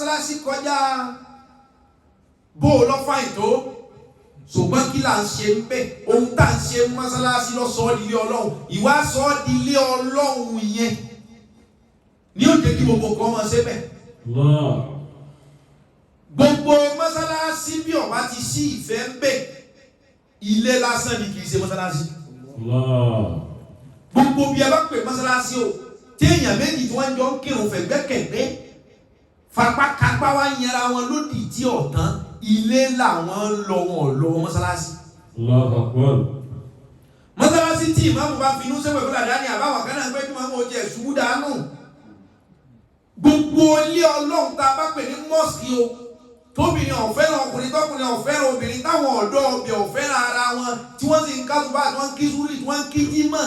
mọ́sálásí kọjá bó lọ fáìn tó ṣùgbọ́n kí là ń ṣe ń bẹ̀ ohun tá ń ṣe mọ́sálásí lọ sọ ọ́ di ilé ọlọ́run ìwà sọ ọ́ di ilé ọlọ́run yẹn ní ó jẹ́ kí gbogbo kan máa ṣe bẹ́ẹ̀. Gbogbo mọ́sálásí bí ọba ti sí ìfẹ́ ń bẹ̀ ilé lásán ni kì í ṣe mọ́sálásí. Gbogbo bí ẹ bá pè mọ́sálásí o tí èèyàn méjì tí wọ́n jọ ń kírun fẹ̀gbẹ́kẹ̀gbẹ́ fapákápá wá yẹra wọn lódì tí ọ̀tán ilé làwọn lọ wọn lọ mọ́sálásí. Mọ́sálásí tí ìmáàmù bá finú sẹ́wọ̀n fún àdáni àbáwọ̀ kan náà pé kí wọ́n mọ̀ jẹ́ ṣubú dànù. Gbogbo ilé ọlọ́run tá a bá pè ní mọ́sìkì o tóbìnrin ọ̀fẹ́ràn ọkùnrin tọkùnrin ọ̀fẹ́ràn obìnrin táwọn ọ̀dọ́ ọbẹ̀ ọ̀fẹ́ràn ara wọn tí wọ́n sì ń kásùbà tí wọ́n ń kí súrì tí wọ́n ń kí jímọ̀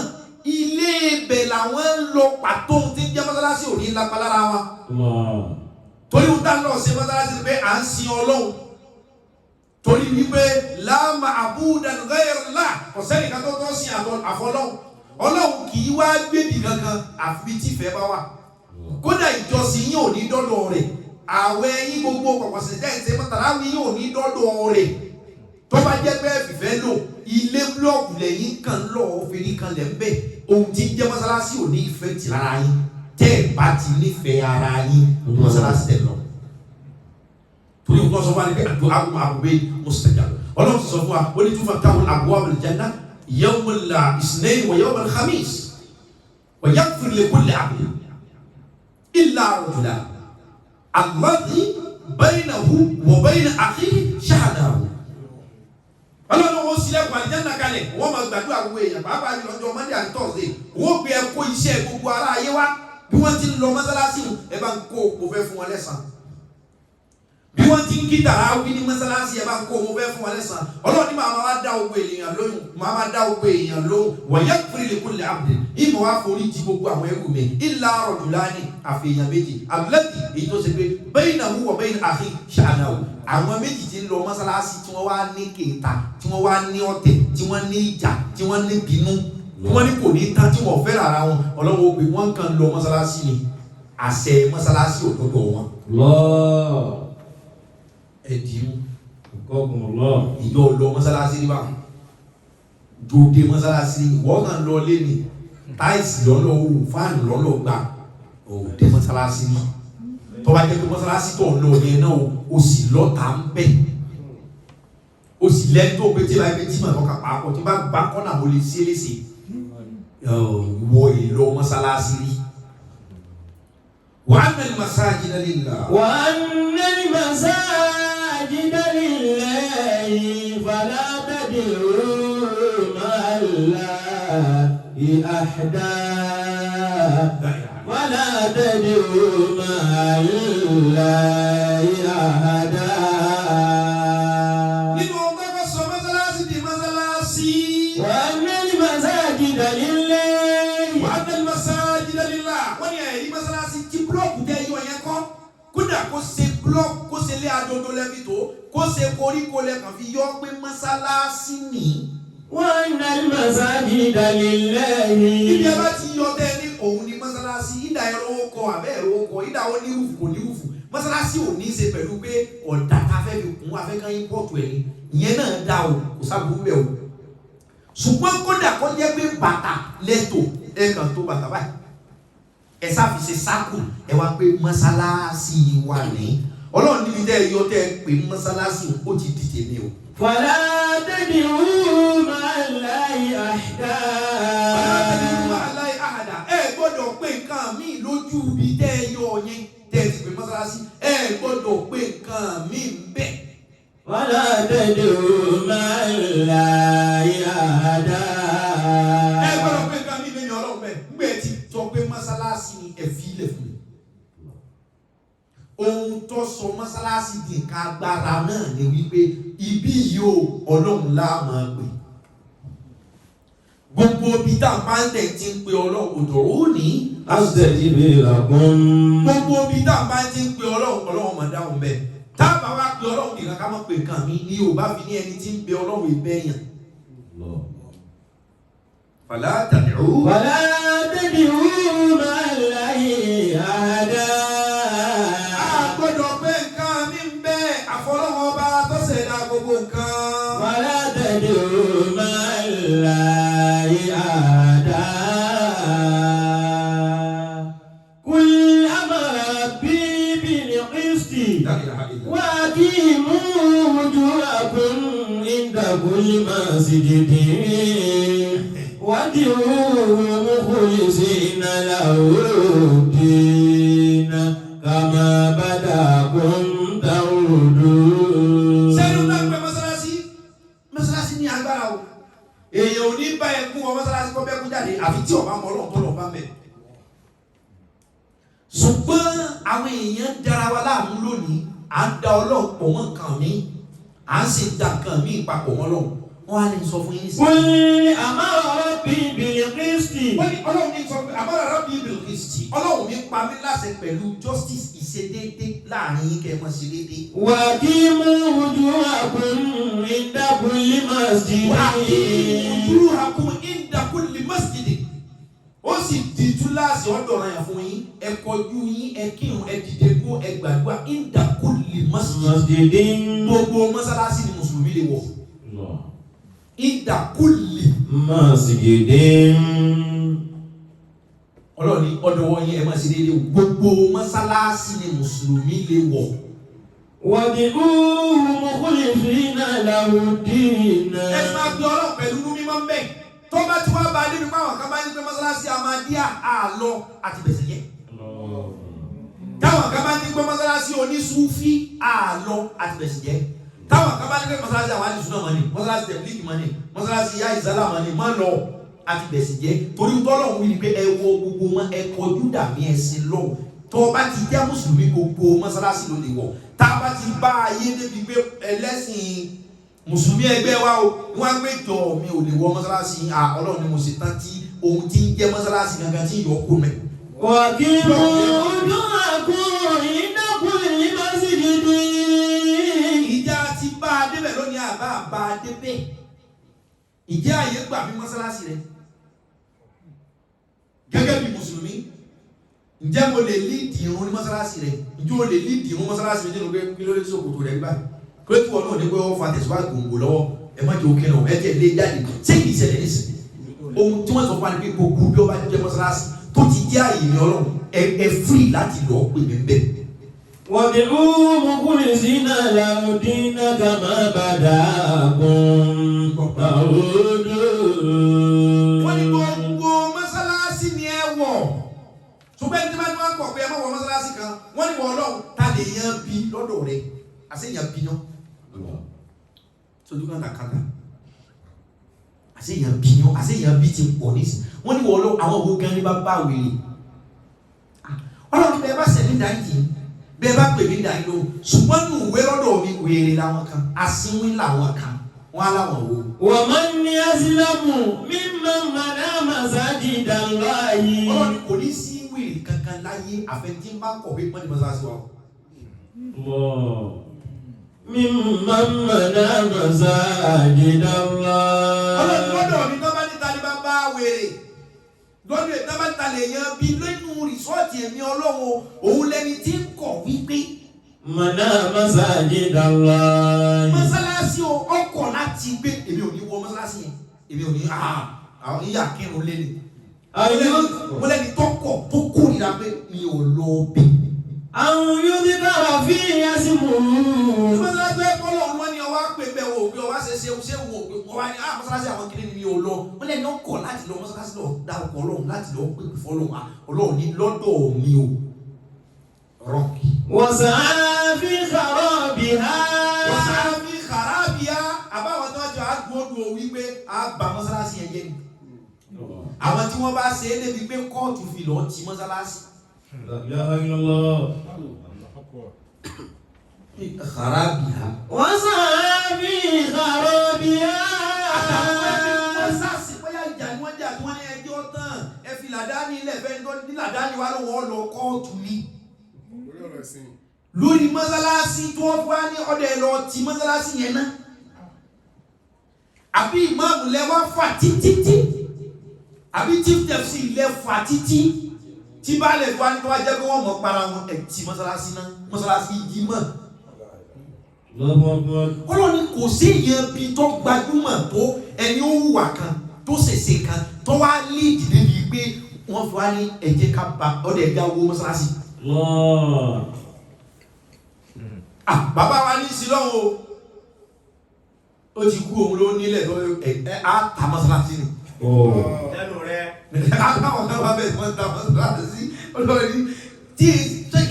ilé ibẹ̀ làwọn ń lọ pàtó tí ń jẹ́ mọ́sálásí ò ní lápá lára wọn. Torí wọ́n tá lọ sí mọ́sálásí pé à ń sin ọlọ́run torí wípé láàmà àbúdàn ghayrullah kò sẹ́nìkan tó tọ́ sí àfọlọ́hun ọlọ́run kì í wá gbébì kankan àfi tí ìfẹ́ bá wà kódà ìjọsìn yín ò ní dọ́dọ̀ rẹ̀ àwẹ̀ yín gbogbo kọ̀kọ̀sẹ̀ jẹ́ ìṣe mọ́tàláwí yín ò ní dọ́dọ̀ rẹ̀ tó bá jẹ́ pé fìfẹ́ lò ilé búlọ́ọ̀kù lẹ́yìn kan lọ́ọ́ fèrè kan lẹ́ ń bẹ̀ ohun tí ń jẹ́ mọ́sálásí ò ní ìfẹ́ tì lára yín tẹ́ ẹ̀ bá ti nífẹ̀ẹ́ ara yín mọ́sálásí tẹ̀ lọ. torí nǹkan sọ fún wa ni pé àbúbé mustajab ọlọ́run ti sọ fún wa ó ní túfà táwọn abwabul janna yawmul isnayn wa yawmul khamis wa yaghfir li kulli abdin illa rajulan alladhi baynahu wa bayna akhihi shahadahu. Ọlọ́run ó sílẹ̀kùn àlìjánnà kalẹ̀ wọ́n máa gbàdúrà gbogbo èèyàn pàápàá jùlọ ọjọ́ Monday and Thursday wọ́n gbé ẹ̀kọ́ iṣẹ́ gbogbo ará ayé wá bí wọ́n ti ń lọ mọ́sálásí ẹ bá ń kó òpó fẹ́ fún wọn lẹ́san bí wọ́n ti ń kí tàràwí ní mọ́sálásí ẹ bá ń kó òpó fẹ́ fún wọn lẹ́san Ọlọ́run ní màá máa dá gbogbo èèyàn lóhùn màá máa dá gbogbo èèyàn lóhùn wa yaghfir li kulli abdin ìmọ̀ wá forí jì gbogbo àwọn ẹrù mi illa rajulani àfihàn méjì alladhi èyí tó ṣe pé baynahu wa bayna akhihi sha'nahu àwọn méjì tí ń lọ mọ́sálásí tí wọ́n wá ní kèéta tí wọ́n wá ní ọ̀tẹ̀ tí wọ́n ní ìjà tí wọ́n ní bínú wọ́n ní kò ní tán tí wọ́n fẹ́ràn ara wọn Ọlọ́run pé wọ́n kàn lọ mọ́sálásí ni àṣẹ mọ́sálásí òdodo wọn. ẹ̀dínwó ìjọ lọ mọ́sálásí ní báwọn dòde mọ́sálásí wọ́n kàn lọ lé ní táìsì lọ́lọ́ òwò fáànù lọ́lọ́ gbà òde mọ́sálásí ní tó bá jẹ́ pé mọ́sálásí tó ń lọ yẹn náà o sì lọ́ta ń bẹ̀ o sì lẹ́ni tó pé tí bá ẹgbẹ́ tí mà lọ́ka pàápọ̀ tí bá gbá kọ́nà mo lè ṣe léṣe wọ ìlọ mọ́sálásí rí. wa anna al-masajida lillah. wa anna al-masajida lillahi fala tad'u ma'a Allahi ahada. ولا تدعوا مع الله أحدا. nínú ọgbẹ́ kọ́ sọ mọ́sálásí di mọ́sálásí. وأن المساجد لله. وأن المساجد لله. wọ́n ní ẹ̀rí mọ́sálásí tí búlọ́ọ̀kù tẹ́ yọ yẹn kọ́ kódà kó ṣe búlọ́ọ̀kù kó ṣe lé adodo lẹ́bi tó kó ṣe koríko lẹ́kàn fi yọ pé mọ́sálásí ni. وأن المساجد لله. ibi ẹ bá ti yọ tẹ́ ní òun ni mọ́sálásí ìdá ẹ̀rọ kọ àbẹ́ ẹ̀rọ kọ ìdá ó ní rúfù kò ní rúfù mọ́sálásí ò ní í ṣe pẹ̀lú pé ọ̀dà tá a fẹ́ fi kún afẹ́kàn ímpọ́ọ̀tù ẹ̀ ìyẹn náà dá o kò sábúrú bẹ́ẹ̀ o ṣùgbọ́n kódà kó jẹ́ pé bàtà lẹ́tọ̀ ẹ̀ kàn tó bàtà báyìí ẹ̀ sáfi ṣe sáàkù ẹ̀ wá pé mọ́sálásí wà ní Ọlọ́run níbi tẹ́ ẹ yọ tẹ́ ẹ pé mọ́sálásí ó ti di tèmi o. فلا تدعوا مع الله أحدا. ẹ gbọ́dọ̀ pé nǹkan míì lójú ibi tẹ́ ẹ yọ yẹn tẹ́ ẹ ti pè mọ́sálásí ẹ gbọ́dọ̀ pé nǹkan míì ń bẹ̀. ولا تدعوا مع الله أحدا. ẹ gbọ́dọ̀ pé nǹkan míì lẹ́yìn Ọlọ́run bẹ́ẹ̀ gbé ti sọ pé mọ́sálásí ni ẹ fi ilẹ̀ fún mi. ohun tó sọ mọ́sálásí di nǹkan agbára náà ni wípé ibi yìí ó Ọlọ́run lá máa pè. gbogbo ibi tá a bá ń tẹ̀ ti ń pe Ọlọ́run ud'uni astajib lakum. gbogbo ibi tá a bá ti ń pe Ọlọ́run máa dáhùn bẹ́ẹ̀. tá a bá wá pe Ọlọ́run nìkan ká má pe nǹkan mi ní Yorùbá fi ní ẹni tí ń pe Ọlọ́run ìbẹ́yàn. fala tad'u ma'a Allahi ahada. a gbọ́dọ̀ pé gbogbo nǹkan. ولا تدعوا مع الله أحدا قل أمر ربي بالقسط وأقيموا وجوهكم عند كل مسجد وادعوه مخلصين له الدين كما بدأكم تعودون. sẹ́yìn náà pẹ́ mọ́sálásí ní agbára o èèyàn ò ní bá ẹkún ọ mọ́sálásí kọ́ bẹ́ẹ̀ kú jáde àfi tí ọba mọ́ ọlọ́run tó lọ́ọ́ bá mẹ́. ṣùgbọ́n àwọn èèyàn dára wa láàmú lónìí à ń da ọlọ́run pọ̀ mọ́ nǹkan mi à ń sì da nǹkan mi papọ̀ mọ́ ọlọ́run wọ́n á ní sọ fún yín sí. قل أمر ربي بالقسط. wọ́n ní ọlọ́run ní sọ pé àmọ́ra rọ́bì bìlìkìsì ọlọ́run mi pa mí láṣẹ pẹ̀lú justice ìṣedéédé láàrin yín kẹ́ ẹ mọ̀ sí déédé. وأقيموا وجوهكم عند كل مسجد. wujuhakum inda kulli masjid ó sì di túláàsì ọ̀dọ̀ ọ̀ràn yẹn fún yín ẹ kọjú yín ẹ kírun ẹ dìde kó ẹ gbàdúrà inda kulli masjid gbogbo mọ́sálásí ni mùsùlùmí lè wọ̀ inda kulli مسجد. ọlọ́run ní ọ̀dọ̀ wọn yẹn ẹ máa ṣe déédéé gbogbo mọ́sálásí ni mùsùlùmí lè wọ̀. وادعوه مخلصين له الدين. ẹ máa gbé ọlọ́run pẹ̀lú inú mímọ́ ń bẹ̀ tó bá ti wá ba débi pàwọn kan bá ní pé mọ́sálásí Ahmadiyya àlọ́ àti bẹ̀sẹ̀ yẹ. táwọn kan bá ní pé mọ́sálásí onísúfí àlọ́ àti bẹ̀sẹ̀ yẹ. táwọn kan bá ní pé mọ́sálásí àwọn àdìsúná mọ́ ni mọ́sálásí tẹ̀blíkì mọ́ ni mọ́sálásí yá ìsálà mọ́ ni mọ́ lọ àti bẹ̀sẹ̀ jẹ́ torí tọ́lọ́run wí ni pé ẹ wọ gbogbo wọn ẹ kọjú dàbí ẹ̀sìn lọ́wọ́ tó bá ti jẹ́ mùsùlùmí gbogbo mọ́sálásí ló lè wọ̀ tá a bá ti bá ayé débi pé ẹlẹ́sìn mùsùlùmí ẹgbẹ́ wa o wọ́n á gbé jọ mi ò lè wọ mọ́sálásí ọlọ́run ni mo ṣe tán tí ohun tí ń jẹ́ mọ́sálásí gangan tí yọ kó mẹ́. وأقيموا وجوهكم عند كل مسجد. ìjà ti bá a débẹ̀ lónìí àbá bá a débẹ̀ ìjẹ́ àyè gbà mí mọ́sálásí rẹ̀ gẹ́gẹ́ bí mùsùlùmí ǹjẹ́ mo lè líìdì irun ní mọ́sálásí rẹ̀ ǹjẹ́ mo lè líìdì irun mọ́sálásí rẹ̀ nínú pé kí ló lè sòkòtò rẹ̀ gbà pé kí wọn náà ní pé wọ́n fa tẹ̀síwá gbòǹgbò lọ́wọ́ ẹ má jẹ́ òkè náà ẹ jẹ́ lé jáde ṣé kìí ṣẹlẹ̀ nísìnyí ohun tí wọ́n sọ fún wa ni pé gbogbo bí ó bá jẹ́ mọ́sálásí tó ti jẹ́ àyè ní ọlọ́run ẹ fírì láti lọ́ọ́ pè mí bẹ́ẹ̀. وادعوه مخلصين له الدين كما بدأكم تعودون. wọ́n ní gbogbo mọ́sálásí ni ẹ wọ̀ ṣùgbọ́n ẹni tí wọ́n kọ̀ pé ẹ má wọ mọ́sálásí kan wọ́n ní wọ́n ọlọ́run ta lè yan bí lọ́dọ̀ rẹ̀ àṣeyàn bí náà sojú kan kàkàtà àṣeyàn bí ti pọ̀ nísìnyí wọ́n ní wọ́n ọlọ́run àwọn òwò gan ní bá bá wèrè ọlọ́run bẹ́ẹ̀ bá sẹ̀ ní dáńtì bẹ́ẹ̀ bá pè mí dáńtì lóhùn ṣùgbọ́n nù wé lọ́dọ̀ mi wèrè làwọn kan àsínwín làwọn kan wọ́n á láwọn wo. ومن أظلم ممن منع مساجد الله. ọlọ́run kò ní sí wèrè kankan láyé àfẹnjí má kọ̀ pé pọ́n ní mọ́sálásí wa. ممن منع مساجد الله. ọlọ́run lọ́dọ̀ mi náà bá ní tani bá bá wèrè lọ́dọ̀ náà bá ní tani èèyàn bí lẹ́nu rìsọ́ọ̀tì èmi ọlọ́run òun lẹni tí ń kọ̀ wípé. منع مساجد الله. mọ́sálásí ọkọ̀ láti gbé èmi ò ní wọ mọ́sálásí yẹn èmi ò ní àwọn yíyà kírun lé ní. mo lẹ́ni tọkọ̀ tó kórìíra pé mi ò lọ bẹ̀. àwọn yóò bí bára fi ẹsìn mú. mọ́sálásí ẹ̀kọ́ lọ́wọ́ wọn ni ọwọ́ pè bẹ́ẹ̀ wò pé ọwọ́ ṣe wò pé ọwọ́ ni mọ́sálásí àwọn kiri ni mi ò lọ. mo lẹ́ni ọkọ̀ láti lọ mọ́sálásí lọ dárúkọ ọlọ́run láti lọ pè fọlọ́run ọlọ́run ní lọ́dọ̀ mi ò rọ́ọ̀kì. wọ́sàáfì kharabiha. wọ́sàáfì kharabiha àbáwọn tó jọ àgbọ̀dọ̀ wípé àgbà mọ́sálásí yẹn jẹ́ ni. àwọn tí wọ́n bá ṣe é débi pé kóòtù fi lọ́ọ́ ti mọ́sálásí. kharabiha. wọ́sàáfì kharabiha. wọ́n sàṣì bóyá ìjà ni wọ́n jà tí wọ́n ní ẹjọ́ tán ẹ fi làdáni ilẹ̀ fẹ́ni tó ní làdáni wa ló wọ́n lọ kóòtù ni. lórí mọ́sálásí tí wọ́n wá ní ọ̀dẹ̀ lọ ti mọ́sálásí yẹn náà. àbí ìmáàmù lẹ́wà fà títí àbí chief tefsi ilẹ̀ fà títí tí baálẹ̀ tó wá ní tó wá jẹ́ pé wọ́n mọ̀ para wọn ẹ̀ ti mọ́sálásí náà mọ́sálásí yìí mọ̀. Ọlọ́run ní kò sí èèyàn bí tó gbajúmọ̀ tó ẹni ó hùwà kan tó ṣèṣe kan tó wá líìdì débi pé wọ́n fi wá ní ẹ̀jẹ̀ ká ba ọdẹ ẹ̀jẹ̀ owó mọ́sálásí. Bàbá wa ní sílọ́wọ́ ó ti kú òun ló nílẹ̀ tó á ta mọ́sálásí ni. Lẹ́nu rẹ̀. Àwọn kan bá bẹ̀rẹ̀ wọ́n ta mọ́sálásí olórí tí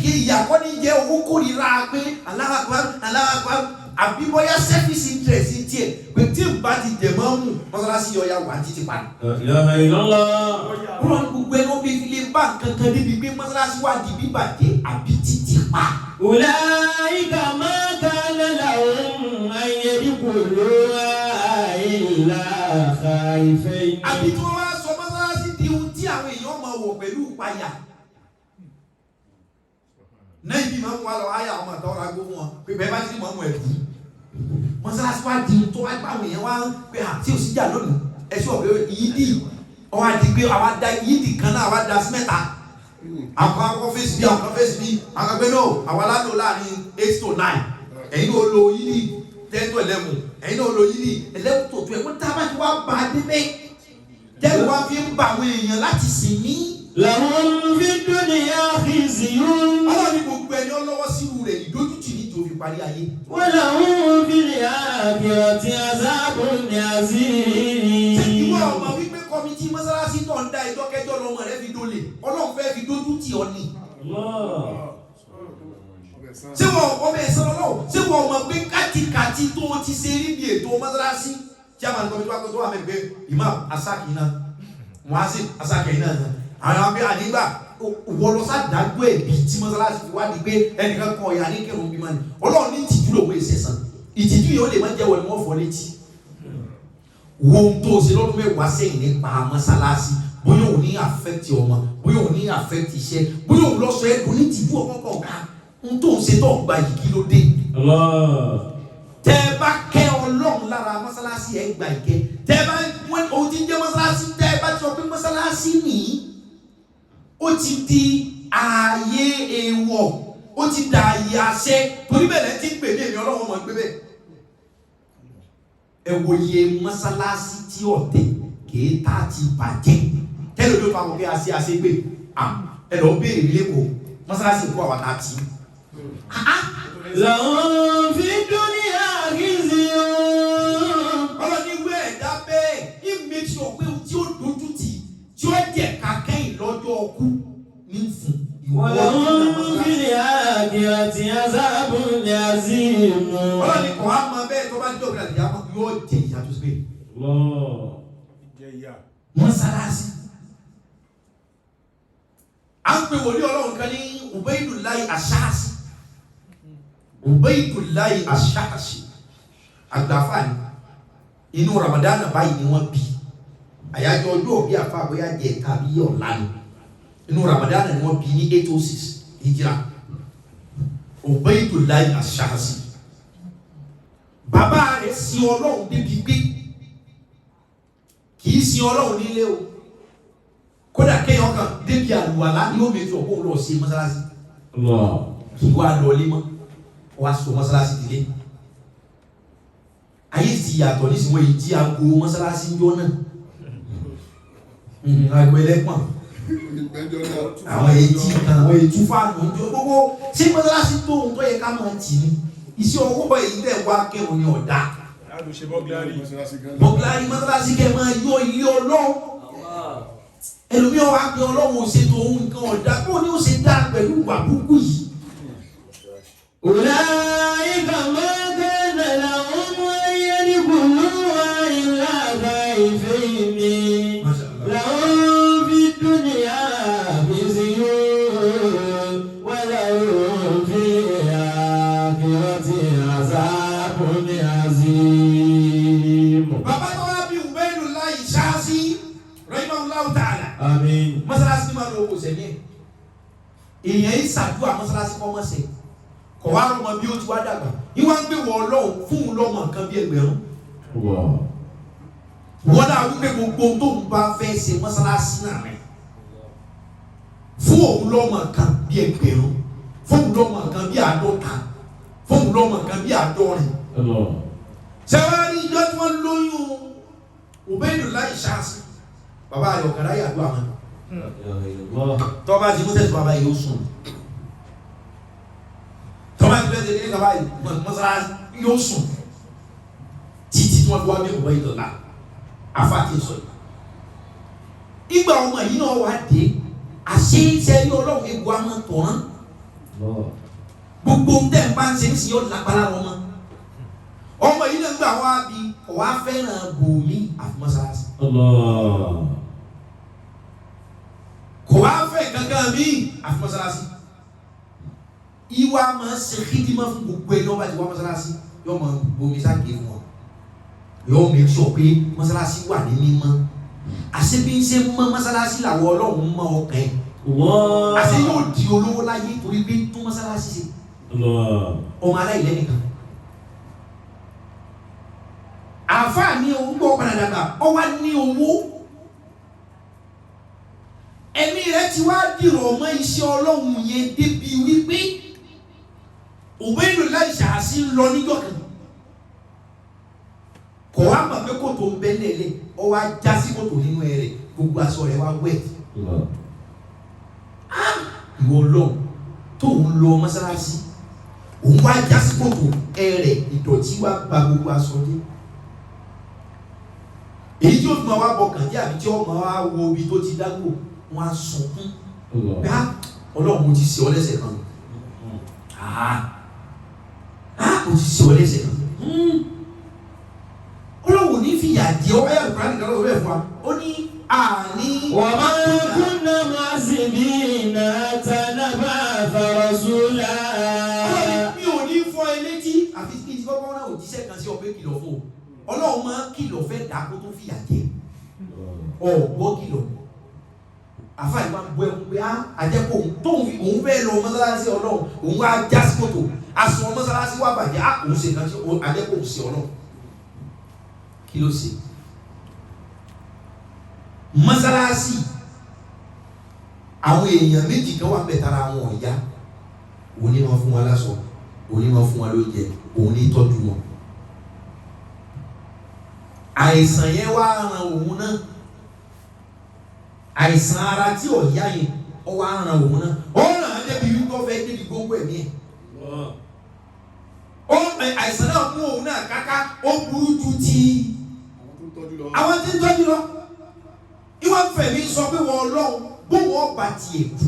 kí ìyàkọ́ ní jẹ́ owó kórìíra pé Allahu Akbar àbí bóyá selfish interest tiẹ̀ pé tí n bá ti dẹ̀ mọ́ mú mọ́sálásí yọ ya wà títí pa. Wọ́n gbogbo ẹni wọ́n bí ilé bá kankan níbi pé mọ́sálásí wà di bíbàjẹ́ àbí títí pa. Ulaika ma kana lahum an yadkhuluha illa khaifayn. Àbí tí wọ́n wá sọ mọ́sálásí di ohun tí àwọn èèyàn máa wọ̀ pẹ̀lú ìpayà. Náà ibi máa ń wá lọ ayé àwọn àtàwọn agbó fún wọn pé bẹ́ẹ̀ bá ti mọ̀ ọ́n ẹ̀kú mọ́sálásí wá di tó wá gbà wọ̀nyẹn wá pé àti òsíjà lónìí ẹ̀ṣọ́ ọ̀bẹ yídì ọwọ́ àti pé àwa da yídì kan náà àwa da sí mẹ́ta àwọn akọ́ fèsì bí àwọn fèsì bí àwọn akọ́ náà àwa lánàá láàrin 8 to 9 ẹ̀yin náà lo yídì 10 to 11 ẹ̀yin náà lo yídì 11 to 12 wọ́n tá a bá ti wá bá a dé bẹ́ẹ̀ jẹ́ wá fi ń ba àwọn èèyàn láti sìn ní. Lahum fid dunya khizyun. Ọlọ́run ní gbogbo ẹni ọlọ́wọ́ sí irú rẹ̀ ìdójútì ní tó fi parí ayé. Wa lahum fil akhirati azabun azim. Ìwọ ọmọ wípé kọ́mítì mọ́sálásí tó ń dá ẹjọ́ kẹjọ́ lọ́mọ rẹ̀ fi dólè Ọlọ́run fẹ́ fi dójútì ọ ní. Ṣé wọ́n ọmọ ẹ̀sán ọlọ́wọ́ ṣé wọ́n ọmọ pé kátikàti tó ti ṣe rí bí ètò mọ́sálásí tí a máa ń kọ́mítì wá tó wà mẹ́gbẹ́ Imam Asaki náà Muazzin Asaki náà àwọn abẹ́ ànígbà wọlọ́sá dágbó ẹ̀bí tí mọ́sálásí fi wá di pé ẹnìkan kan ọ̀yà ní kẹrùn bí mọ́ni Ọlọ́run ní ìtìjú lòwe ìṣẹ̀sán ìtìjú yìí ó lè má jẹ́wọ́ ni wọ́n fọ́ létí wo ohun tó ṣe lọ́dún mẹ́wàá sẹ́yìn nípa mọ́sálásí bóyá òun ní àfẹ́tì ọmọ bóyá òun ní àfẹ́tì iṣẹ́ bóyá òun lọ́sọ ẹ̀dùn ní ìtìjú ọkọ̀ ká ohun tó ń ṣe tó ń gba yìí kí ló dé. Tẹ́ bá kẹ́ Ọlọ́run lára mọ́sálásí ẹ̀ gbà ìkẹ́ tẹ́ bá ohun tí ń jẹ́ mọ́sálásí tẹ́ bá ti sọ pé mọ́sálásí nìyí ó ti di ààyè èèwọ̀ ó ti di ààyè àṣẹ torí bẹ́ẹ̀ ti ń pè ní èmi Ọlọ́run ọmọ gbé bẹ́ẹ̀. Ẹ wo iye mọ́sálásí tí ọ̀tẹ̀ kìí tá ti bàjẹ́ tẹ́lẹ̀ ló fa wọn pé àṣẹ gbé ẹ lọ béèrè nílé kò mọ́sálásí kó àwọn àti. Lahum fid dunya khizyun. Ọlọ́ni ìwé ẹ̀dá bẹ́ẹ̀ ní make sure pé tí ó dojú tì tí ó jẹ́ kakẹ́yìn lọ́jọ́ ọkú ní fún ìwọ. Walahum fil akhirati azabun azim. Ọlọ́ni kò á mọ bẹ́ẹ̀ tó bá jẹ́ òkè àti ìyá yóò jẹ ìyá tó ṣe. Mọ́sálásí. À ń pè wòlíì Ọlọ́run kan ní Ubaidullahi Ash'ashi. Ubaidullahi Ash'ashi. Àgbàfà ni. Inú Ramadan báyìí ni wọ́n bí. Àyájọ́ ọjọ́ òbí àfa àbóyá jẹ tàbí ọ̀la ni. Inú Ramadan ni wọ́n bí ní 806 Hijra. Ubaidullahi Ash'ashi. Bàbá rẹ̀ sin Ọlọ́run débi pé kìí sin Ọlọ́run nílé o. Kódà kéèyàn kan débi àlùwàlá ni ó méjì ọ̀pọ̀ lọ sí mọ́sálásí. Kì í wá lọ lé mọ́. Wá so mọ́sálásí dilé. Ayé ti yàtọ̀ nísìnyí wọ́n yìí tí aago mọ́sálásí ń jọ náà. Aago ẹlẹ́pọ̀n. Àwọn èyí tí kan àwọn èyí tú fáànù ń jọ gbogbo. Ṣé mọ́sálásí tó ń tọ́ yẹ ká máa tì ní? Iṣẹ́ ọwọ́ èyí tẹ̀ wá kẹrùn ní ọ̀dà. Bọ́gláàrí mọ́sálásí kẹ máa yọ ilé Ọlọ́run. Ẹlòmíràn wá pé Ọlọ́run ò ṣe tó ohun nǹkan ọ̀dà bó ni ó ṣe dá pẹ̀lú ìwà burúkú yìí. Ulaika ma kana lahum an yadkhuluha illa khaifayn. Lahum fid dunya khizyun wa lahum fil akhirati azabun azim. Bàbá tó wá bí Ubaidullahi Ash'ashi rahimahullahu ta'ala. Àmín. Mọ́sálásí máa lo owó sẹ́ni ẹ̀. Èèyàn yìí ṣàdúrà mọ́sálásí kọ́ mọ́ sẹ́. Kọ̀ wá lọ́mọ bí ó ti wá dàgbà. Ìwà ń gbé wọ Ọlọ́run fún un lọ́mọ nǹkan bí ẹgbẹ̀rún. Wọ́n náà wípé gbogbo tó ń bá fẹ́ ṣe mọ́sálásí náà rẹ̀. Fún òun lọ́mọ nǹkan bí ẹgbẹ̀rún. Fún òun lọ́mọ nǹkan bí 50. Fún òun lọ́mọ ọmọ kan bí àádọ́rin. sẹ́wárí ìjọ tí wọ́n lóyún Ubaydullah Shasi bàbá rẹ̀ ọ̀kadà yàgbọ́ àwọn tọ́ba ti mú tẹ̀sí bàbá yìí ó sùn tọ́ba ti bẹ́ẹ̀ tẹ̀lé bàbá yìí mọ́sálásí yóò sùn títí tí wọ́n fi wá bí Ubaydullah afáàtì sọ yìí. ìgbà ọmọ yìí náà wá dé àṣé sẹ́yìn ọlọ́run ewu àmọ́ tọ̀rán gbogbo tẹ̀ ń bá ń ṣe ń sìn yóò lápálá ọmọ yìí náà gbà wá bí ọ̀wá fẹ́ràn bòmí àfi mọ́sálásí. kò wá fẹ́ kankan mí àfi mọ́sálásí. ìwà máa ṣe kídìmọ́ fún gbogbo ẹni ọba tí wọ́n mọ́sálásí yóò máa bomi sáàkì fún wọn yóò make sure pé mọ́sálásí wà ní mímọ́. àṣé bí ń ṣe mọ́ mọ́sálásí làwọn ọlọ́run mọ́ ọkàn ẹ̀. àṣé yóò di olówó láyé torí pé tún mọ́sálásí ṣe. ọmọ aláìlẹ́ nìkan. àfáà ní owó gbọ́ padà dàgbà ọ wá ní owó ẹ̀mí rẹ̀ ti wá dìrọ̀ ọmọ iṣẹ́ ọlọ́run yẹn débi wípé Ubaydullah Shasi ń lọ níjọ́ kan kò wá mọ̀ pé kòtò ń bẹ́ lẹ́lẹ̀ ọ wá já sí kòtò nínú ẹ̀rẹ̀ gbogbo aṣọ rẹ̀ wá wẹ̀ ìwọ ọlọ́run tó ń lọ mọ́sálásí òun wá já sí kòtò ẹ̀rẹ̀ ìdọ̀tí wá gba gbogbo aṣọ dé èyí tí ó fi máa wá bọkàn jẹ́ àbí tí ó máa wá wo ibi tó ti dágbò wọn á sunkún bá ọlọ́run mo ti ṣe ọ lẹ́sẹ̀ kan mo ti ṣe ọ lẹ́sẹ̀ kan ọlọ́run ní fìyà jẹ ọ ayé àlùkò àdìgbà lọ́wọ́ bẹ́ẹ̀ fún wa ó ní àní. wa ma kunna mu'azzibina hatta nab'atha rasula. mi ò ní fọ ẹ létí àfi kí n ti kọ́kọ́ náà òjíṣẹ́ kan sí ọbẹ̀ kìlọ̀ fún o ọlọ́run máa ń kìlọ̀ fẹ́ dà kó tó fìyà jẹ ọ̀gbọ́ kìlọ̀ àfa ìwà ń bọ ẹkún pé àjẹkù tóun fi òun fẹ́ lọ mọ́sálásí ọlọ́run òun wá já sí kòtò aṣọ mọ́sálásí wà bàjẹ́ òun ṣe kan sí àjẹkù òun ṣe ọlọ́run kí ló ṣe mọ́sálásí àwọn èèyàn méjì kan wà bẹ̀ tara wọn ọ̀yá òun ní wọn fún wọn láṣọ òun ní wọn fún wọn lóúnjẹ òun ní tọ́jú wọn àìsàn yẹn wá ran òun náà àìsàn ara tí ò yá yẹn ó wá ran òun náà ó ràn án débi wípé ó fẹ́ débi gbogbo ẹ̀mí ẹ̀ àìsàn náà mú òun náà káká ó burú ju ti àwọn tí ń tọ́jú lọ ìwọ́n fẹ̀mí sọ pé wọ́n ọlọ́run bóun ọba tiẹ̀ kú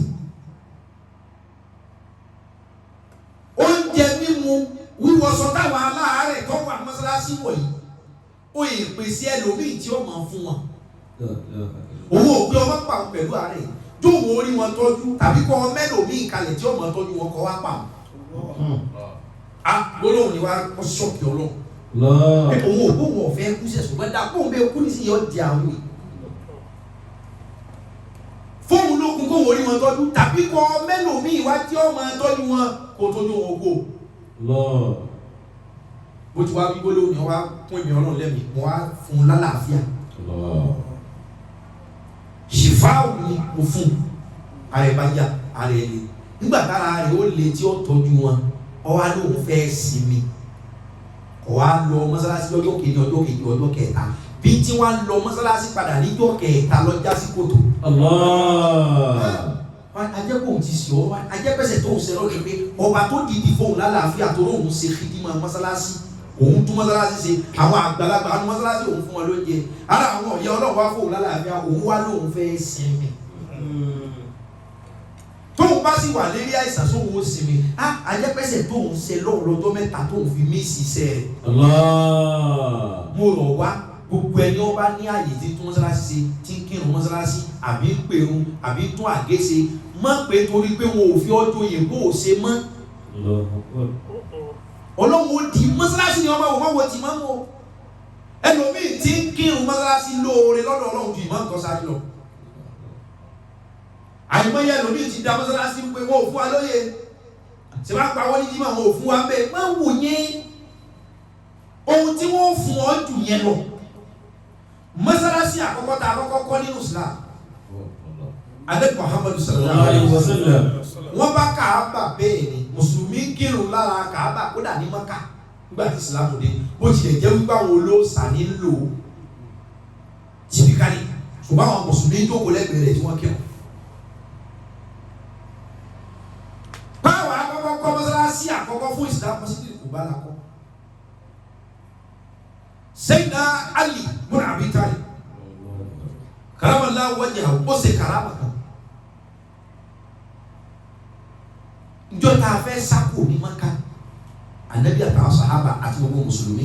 oúnjẹ mímu wíwọṣọ táwọn aláàárẹ̀ tó wà mọ́sálásí wọ̀nyí ó yẹ pèsè ẹlòmíì tí ó máa fún wọn owó òpin ọmọ pa pẹ̀lú àárẹ̀ tó wọ́n orí wọn tọ́jú tàbí kọ́ mẹ́lòmíì kalẹ̀ tí ó máa tọ́jú wọn kọ́ wá pa gbólóhùn ni wá kọ́ ṣọ́ọ̀kì ọlọ́run owó òpin ọ̀fẹ́ kú sẹ̀sùn gbẹ́dá kóun bẹ́ẹ̀ kú ní sí yọ di àwọn yìí fóun lókun kóun orí wọn tọ́jú tàbí kọ́ mẹ́lòmíì wá tí ó máa tọ́jú wọn kó tọ́jú wọn kó bó ti wá wí gbólóhùn ni wá fún ìmì ọlọ́run lẹ́mìí mo wá fún un lálàáfíà ṣìfáàwù ni mo fún ààrẹ bá yá ààrẹ lè nígbà tára rẹ̀ ó lè tí ó tọ́jú wọn ó wá lóun fẹ́ sinmi ó wá lọ mọ́sálásí lọ́jọ́ kejì ọjọ́ kejì ọjọ́ kẹta bí tí wọ́n lọ mọ́sálásí padà níjọ́ kẹta lọ́jà sí kòtò. ajẹ́kùn ti sì ọ́ ajẹ́pẹ̀sẹ̀ tó ń ṣe lọ́dún pé ọba tó dìdì fóun lálàáfíà tó lóun ṣe fídímọ̀ mọ́sálásí òun tún mọ́sálásí ṣe àwọn àgbàlagbà àwọn mọ́sálásí òun fún wọn lóúnjẹ ara àwọn ọ̀yẹ́ ọlọ́run wá fóun lálàáfíà òun wá lóun fẹ́ sinmi tóun bá sì wà lérí àìsàn sóun ó sinmi ajẹ́pẹ̀sẹ̀ tóun ṣe lọ́wọ́ lọ́jọ́ mẹ́ta tóun fi mí ìṣiṣẹ́ rẹ̀ mo rọ̀ wá gbogbo ẹni wọn bá ní àyè tí tún mọ́sálásí ṣe tí ń kírun mọ́sálásí àbí ń pèrun àbí tún àgé ṣe mọ́ pé torí pé wọn ò fi ọjọ́ yẹn kó o ṣe mọ́ ọlọ́run ó di mọ́sálásí ni ọmọ ìwọ̀n wọ́n ti máa ń wọ ẹlòmíì tí ń kírun mọ́sálásí lóore lọ́dọ̀ ọlọ́run ju ìmọ̀ nǹkan sáré lọ àyùmọ̀yẹ ẹlòmíì ti da mọ́sálásí pé wọ́n ò fún wa lóye ṣe máa pa wọ́n ní jímọ̀ wọn ò fún wa bẹ́ẹ̀ máa wò yẹn ohun tí wọ́n fún ọ jù yẹn lọ mọ́sálásí àkọ́kọ́ tá a kọ́kọ́ kọ́ nínú Islam adé Muhammadu sallallahu alaihi wasallam wọ́n bá Kaaba bẹ́ẹ̀ ni mùsùlùmí kírun lára Kaaba ó kódà ní Mákà nígbà tí Islam dé bó tilẹ̀ jẹ́ wípé àwọn olóòṣà nílò tìbíkálì ṣùgbọ́n àwọn mùsùlùmí jókòó lẹ́gbẹ̀ẹ́ rẹ̀ tí wọ́n kírun. báwo àkọ́kọ́ kọ́ mọ́sálásí àkọ́kọ́ fún Islam Masjid Quba la kọ́. Sayyidina Ali ibn Abi Talib karamallahu wajhahu ó ṣe karama kan. Ìjọ tá a fẹ́ sáko ní Mákà Ànábì àtàwọn sàhábà àti gbogbo mùsùlùmí.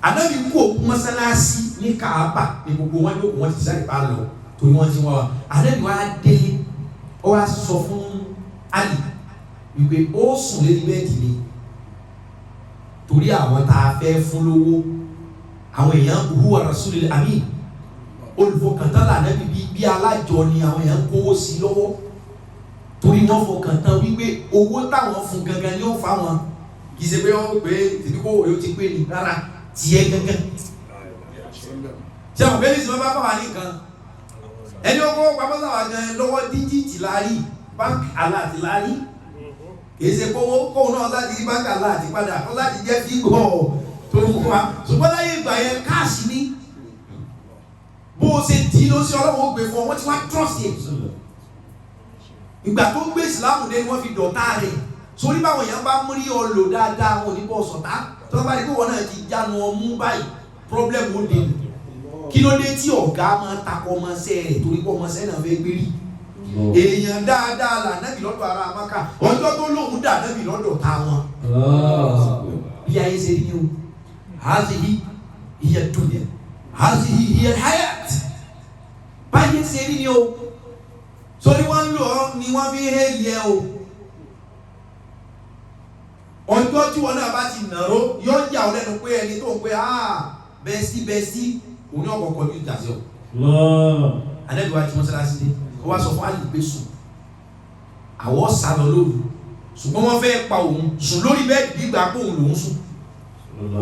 Ànábì kú òkú mọ́sálásí ní Káàbà ní gbogbo wọn ló wọn ti sáré bá lọ torí wọn ti wọ́n wa. Ànábì wa délé ó wá sọ fún Ali wípé ó sùn lórí bẹ́ẹ̀dì ni torí àwọn tá a fẹ́ fún lówó àwọn èèyàn huwa rasulil amin olùfọkàntán l'Ànábì bí alájọ ni àwọn èèyàn kówó sí lọ́wọ́ torí wọ́n fọkàn tán wípé owó táwọn fún gangan ni ó fa wọn kì í ṣe pé wọ́n pé tìbí kó òye ó ti pé ní rárá tiẹ̀ gangan. ṣé àwọn bẹ́ẹ̀ ní sinmi bá bá wà nìkan ẹni ó kó pamọ́ sáwà gan lọ́wọ́ díjìtì láàrí báńkì aláàtì láàrí kì í ṣe kówó kóun náà láti rí báńkì aláàtì padà ó láti jẹ́ fígọ̀ tó ń wá ṣùgbọ́n láyé ìgbà yẹn káàsì ní bó o ṣe dì í ló ṣe ọlọ́wọ́ gbé fún ọ wọ́n ti wá trust yẹn. Ìgbà tó gbé ìsìlámù dé ni wọ́n fi dọ̀tá rẹ̀ sórí báwọn èèyàn bá múrí ọ lò dáadáa wọn ò ní bọ́ sọ̀tá tí wọ́n bá rí pé wọn náà ti jánu ọmú báyìí problem ó dé kí ló dé tí ọ̀gá máa takọ ọmọọṣẹ́ rẹ̀ torí pé ọmọọṣẹ́ náà fẹ́ gbérí èèyàn dáadáa là nábì lọ́dọ̀ ará Mákà ọjọ́ tó lóhùn dà nábì lọ́dọ̀ ta wọn bí ayé ṣe rí ni o hazihi hiya dunya hazihi hiya hayat báyé ṣe rí ni o sórí wọ́n lò ọ́ ni wọ́n fi hẹ́ yẹ o ọjọ́ tí wọ́n náà bá ti nàró yọ ń jà ọ́ lẹ́nu pé ẹni tó ń pé bẹ́ẹ̀sí òun ní ọ̀kọ̀ọ̀kọ̀ ní ìjà sí ọ. Ànábì wa ti mọ́sálásí dé ó wá sọ fún àlè pé sùn àwọ̀ sálọ lóru ṣùgbọ́n wọ́n fẹ́ pa òun sùn lórí bẹ́ẹ̀ gbígbà pé òun lòún sùn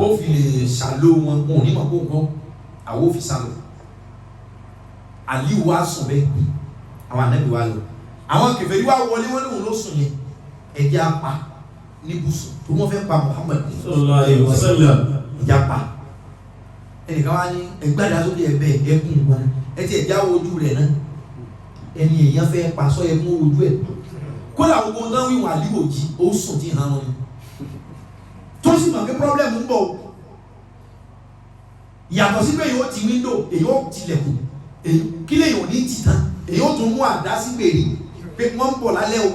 ó fi lè ṣàlò wọn òun ní mọ̀ pé òun kọ́ àwọ̀ fi sálọ Àlì wa sùn bẹ́ẹ̀ àwọn Ànábì wa lọ àwọn kèfèrí wa wọlé wọn lóhun ló sùn yẹn ẹjẹ apá ní bùsùn tó wọn fẹ́ pa Muhammad sallallahu alaihi wasallam ẹjẹ apá ẹnìkan wá ní ẹgbàdá sókè ẹbẹ ẹkùn wọn ẹtì ẹjẹ àwọn ojú rẹ náà ẹni èèyàn fẹ́ pa sọ ẹkùn ojú ẹ kódà gbogbo náà wíwọn àlíwò jí ó sùn tí hàn wọn ni tó sì mọ̀ pé problem ń bọ̀ yàtọ̀ sí pé èyí ó ti window èyí ó tilẹ̀kùn kí lè yàn ní tìtàn èyí ó tún mú àdá sí gbèrè pé wọ́n ń bọ̀ lálẹ́ o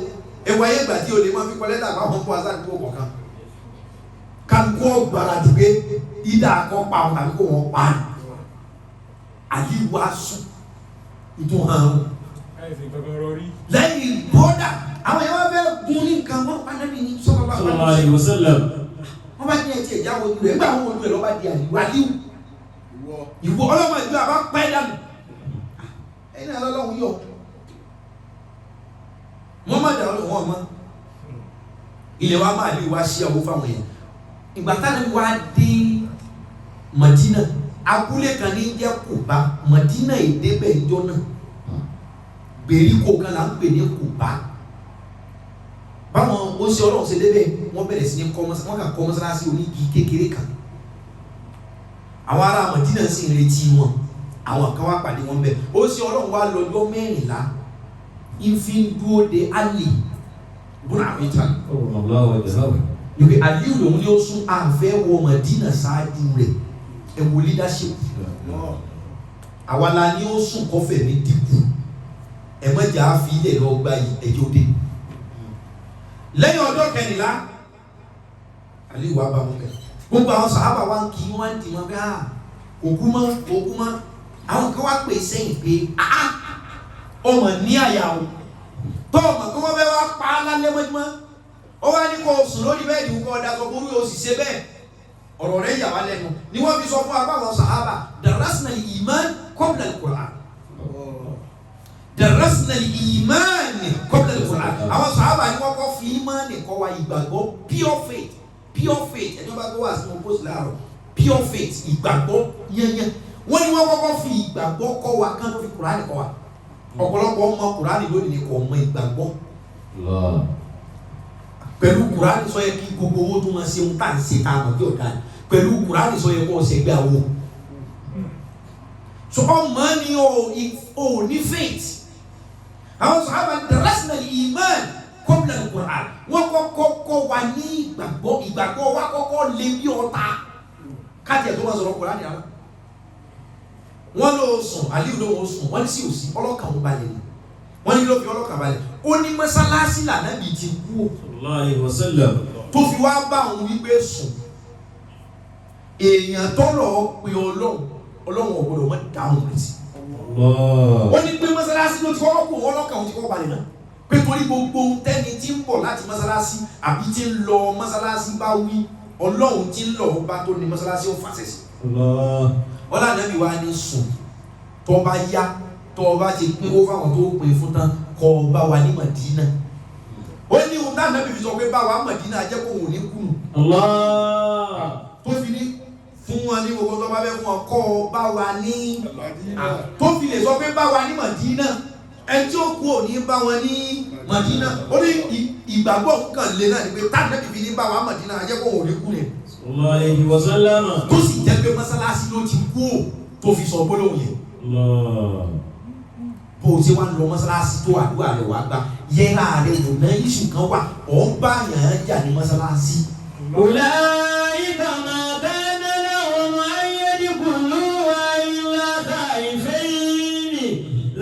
ẹwà ayé ìgbà tí o lè máa fi kọ́ lẹ́tà báwọn bọ́ aṣáájú ọkọ̀ kan kálukú ọgbàrá ti pé ìdá akọ́ pa wọn tàbí kó wọn pa á àyíwá sùn ìtún hàn án lẹ́yìn bọ́dà àwọn yẹn wọ́n fẹ́ gun ní nǹkan wọn pàdánù ní sallallahu alaihi wasallam wọ́n bá ní ẹtí ẹ̀já wo ojú rẹ̀ nígbà wọn ojú rẹ̀ lọ́ba di àyíwá líwù ìwọ ọlọ́mọ ìjọ àbá pẹ́ dànù ẹni alọ́lọ́hun yọ wọ́n má dà ọlọ́wọ́ ọmọ ilẹ̀ wa máa lè wá sí àwọn fáwọn èèyàn ìgbà táwọn wá dé Madina abúlé kan ní jẹ́ Kùbá Madina èdè bẹ́ẹ̀ jọ náà gbèríko kan là ń pè ní Kùbá báwọn ó ṣe ọlọ́run ṣe débẹ̀ wọ́n bẹ̀rẹ̀ sí ní wọ́n kà kọ́ mọ́sálásí onígi kékeré kan àwọn ará Madina sì ń retí wọn àwọn kan wá pàdé wọn bẹ́ẹ̀ ó ṣe ọlọ́run wá lọ́jọ́ 14 ìfi dúró de Ali bùnà àbíta yòókè Ali lòun ni ó sún àfẹ́ wọ Madina ṣáájú rẹ̀ ẹ̀wò leadership àwa la ni ó sún kọfẹ̀ ní dínkù ẹ̀mọ́jà fi ilẹ̀ lọ gba ẹjọ́ dé lẹ́yìn ọjọ́ 14 Ali wà bá wọn bẹ̀ gbogbo àwọn sàhábà wa ń kí wọn ń tì wọn bẹ́ òkú mọ́ àwọn kan wá pè sẹ́yìn pé ọmọ ní àyà o tó ọmọ kí wọ́n fẹ́ wá pa á lálẹ́ mọ́júmọ́ ó wá ní kó o sùn lórí bẹ́ẹ̀ ni kó o daṣọ borí o sì ṣe bẹ́ẹ̀ ọ̀rọ̀ rẹ̀ yà wá lẹ́nu ni wọ́n fi sọ fún apá àwọn sàhábà darasna al-iman qabla al-Qur'an darasna al-iman qabla al-Qur'an àwọn sàhábà ni wọ́n kọ́ fi ìmánì kọ́ wa ìgbàgbọ́ pure faith ẹni wọ́n bá gbọ́ wá sí wọn post láàárọ̀ pure faith ìgbàgbọ́ yẹnyẹn wọ́n ní wọ́n kọ́kọ́ fi ìgbàgbọ́ kọ́ wa kán tó fi Kùránì kọ́ wa ọ̀pọ̀lọpọ̀ ọmọ Kùránì lónìí ni kò mọ ìgbàgbọ́ pẹ̀lú Kùránì sọ yẹ kí gbogbo owó tó máa ṣe ń tà ń ṣe tá a mọ̀ kí ọ̀dà pẹ̀lú Kùránì sọ yẹ kó ọ̀sẹ̀ gbé àwọ̀ so ọmọ ni o ní faith àwọn sàhábà darasna al-iman qabla al-Qur'an wọ́n kọ́kọ́ wà ní ìgbàgbọ́ wa kọ́kọ́ lé bí ọ̀tá kájẹ̀ tó máa sọ̀rọ̀ Kùránì àwọn wọ́n ló sùn Aliyu ló wọ́n sùn wọ́n ní sí òsì ọlọ́kàn wọn balẹ̀ ni wọ́n ní ló fi ọlọ́kàn balẹ̀ ó ní mọ́sálásí l'Ànábì ti kú sallallahu alaihi wasallam tó fi wá bá òun wípé sùn èèyàn tó lọ pe Ọlọ́run ọ̀gbọ́dọ̀ wọ́n dáhùn létí ó ní pé mọ́sálásí ló ti kọ́kọ́ kó ọlọ́kàn òun ti kọ́kọ́ balẹ̀ náà pé torí gbogbo tẹ́ni tí ń bọ̀ láti mọ́sálásí àbí tí ń lọ mọ́sálásí bá wí Ọlọ́run tí ń lọ bá tó ní mọ́sálásí ó fàṣẹ sí ọlá Ànábì wa ní sùn tó bá yá tó bá ti pín ó fáwọn tó pín fún tán kó bá wa ní Mádínà ó ní ohun táwọn Ànábì fi sọ pé bá wa Mádínà jẹ́ kó òun ní kùnù tó fi ní fún wọn ní gbogbo tó bá fẹ́ fún ọ kó bá wa ní tó fi lè sọ pé bá wa ní Mádínà ẹni tí ó kú ò ní bá wọn ní Mádínà ó ní ìgbàgbọ́ kan lè náà ni pé táwọn Ànábì fi ní bá wa Mádínà jẹ́ kó òun ní kùnù sallallahu alaihi wasallam tó sì jẹ́ pé mọ́sálásí ló ti kú tó fi sọ gbólóhùn yẹn bó o ti wá lọ mọ́sálásí tó àdúrà rẹ̀ wá gbà yẹ́ra rẹ̀ wò náà iṣu kan wà ọ̀ ń bá yàn án jà ní mọ́sálásí. ulaika ma kana lahum an yadkhuluha illa khaifin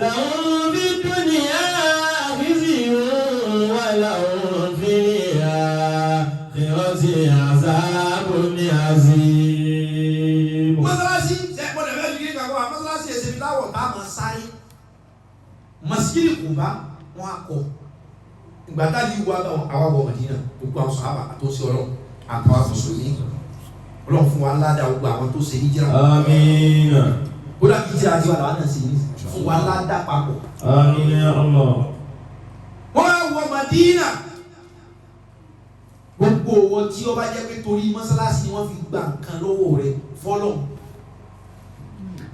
lahum fid dunya khizyun wa lahum fil akhirati azabun azim. mọ́sálásí ṣe gbọ́dọ̀ bẹ́ẹ̀ ní kíkà wá mọ́sálásí ẹ̀sẹ̀ mi láwọ̀ tá a máa sáré masjid Quba wọn akọ ìgbà tá a lè wá àwọn ọmọ Mádínà gbogbo àwọn sàhábà àtòsí Ọlọ́run àtàwọn mùsùlùmí Ọlọ́run fún wa ládàá gbogbo àwọn tó ṣe hijira àmín kódà hijira àti wàlá náà sì ní fún wa ládàá papọ̀ àmín ya Allah. wọ́n á wọ Mádínà gbogbo owó tí ó bá jẹ́ pé torí mọ́sálásí ni wọ́n fi gba nǹkan lọ́wọ́ rẹ̀ fọ́lọ́run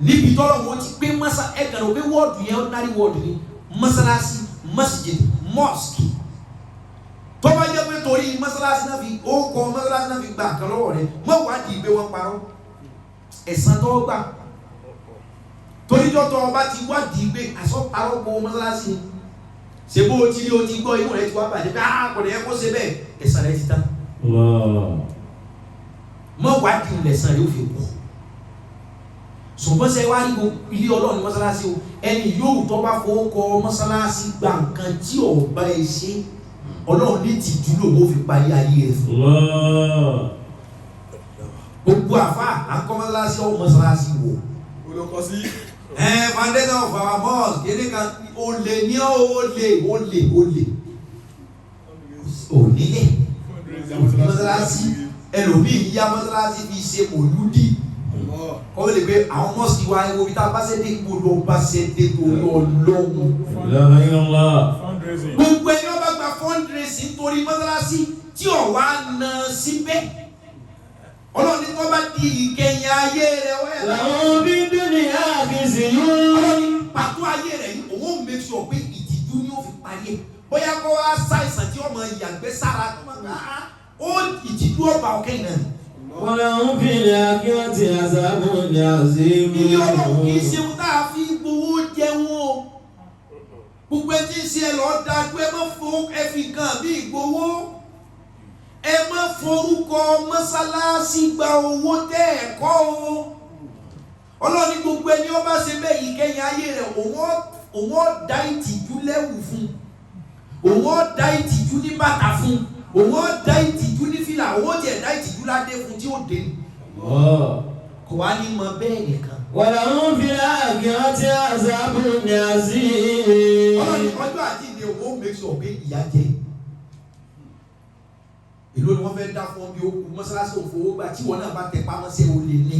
níbi tọ́lọ̀ wọn ti pé ẹ̀gànà pé wọ́ọ̀dù yẹn ordinary wọ́ọ̀dù ni mọ́sálásí masjid mosque tó bá jẹ́ pé torí mọ́sálásí náà fi ó kọ́ mọ́sálásí náà fi gba nǹkan lọ́wọ́ rẹ̀ mọ́ wádìí pé wọ́n parọ́ ẹ̀san tó gbà torí tọ́tọ́ ọba ti wádìí pé àsọparọ́ gbọ́ mọ́sálásí ṣe bó o ti rí o ti gbọ́ inú rẹ̀ ti wá bàjẹ́ pé kò ní ẹ kó ṣe bẹ́ẹ̀ ẹ̀san rẹ̀ ti tán mọ́ wádìí lẹ̀san rẹ̀ ó fi pọ̀ ṣùgbọ́n ṣe wá ní ilé Ọlọ́run ní mọ́sálásí o ẹni yóò tó bá fowó kọ mọ́sálásí gba nǹkan tí ọba ẹ ṣe Ọlọ́run ní tìjú lòun ó fi parí ayé rẹ̀ fún gbogbo àfa àkọ́ mọ́sálásí ọ̀hún mọ́sálásí wò olùkọ́ sí foundation of our mosque kéde kan olè ní olè onílẹ̀ mọ́sálásí ẹlòmíì yá mọ́sálásí fi ṣe mòlúdì kọ́ lè pé àwọn mọ́sí wa ẹwọ́ bí tá bá ṣe dé gbogbo bá ṣe dé torí Ọlọ́run gbogbo ẹni ọba gba fundraising nítorí mọ́sálásí tí ọ̀wá na síbẹ̀ Ọlọ́run ní kọ́ bá di ìkẹyìn ayé rẹ̀ wẹ́ẹ̀ lahum fid dunya khizyun. Ọlọ́run ní pàtó ayé rẹ̀ yìí òun ò make sure pé ìtìjú ni ó fi parí ẹ̀ bóyá kọ́ wá ṣàìsàn tí ọmọ ìyàgbẹ́ sára tó máa gbà á ó ìtìjú ọba ọ̀kẹ́ náà wa lahum fil akhirati azabun azim. ilé Ọlọ́run kì í ṣe ohun tá a fi gbowó jẹun o gbogbo ẹtí ń ṣe ẹ lọ dájú ẹ má fún ẹ fi kan bí ìgbowó ẹ má forúkọ mọ́sálásí gba owó tẹ́ ẹ kọ́ o Ọlọ́run ní gbogbo ẹni ó bá ṣe bẹ́ẹ̀ ìkẹyìn ayé rẹ̀ òun ó dá ìtìjú lẹ́wù fún òun ó dá ìtìjú ní bàtà fún òun ó dá ìtìjú ní fìlà òun ó tiẹ̀ dá ìtìjú ládé fún tí ó dé kò wá ní mọ bẹ́ẹ̀ nìkan. wa lahum fil akhirati azabun azim. Ọlọ́run ọjọ́ àjíǹde owó make sure pé ìyá jẹ èló ni wọ́n fẹ́ dá fún bí ó kú mọ́sálásí òfowó gbà tí wọ́n náà bá tẹ pamọ́sẹ́ o lè ní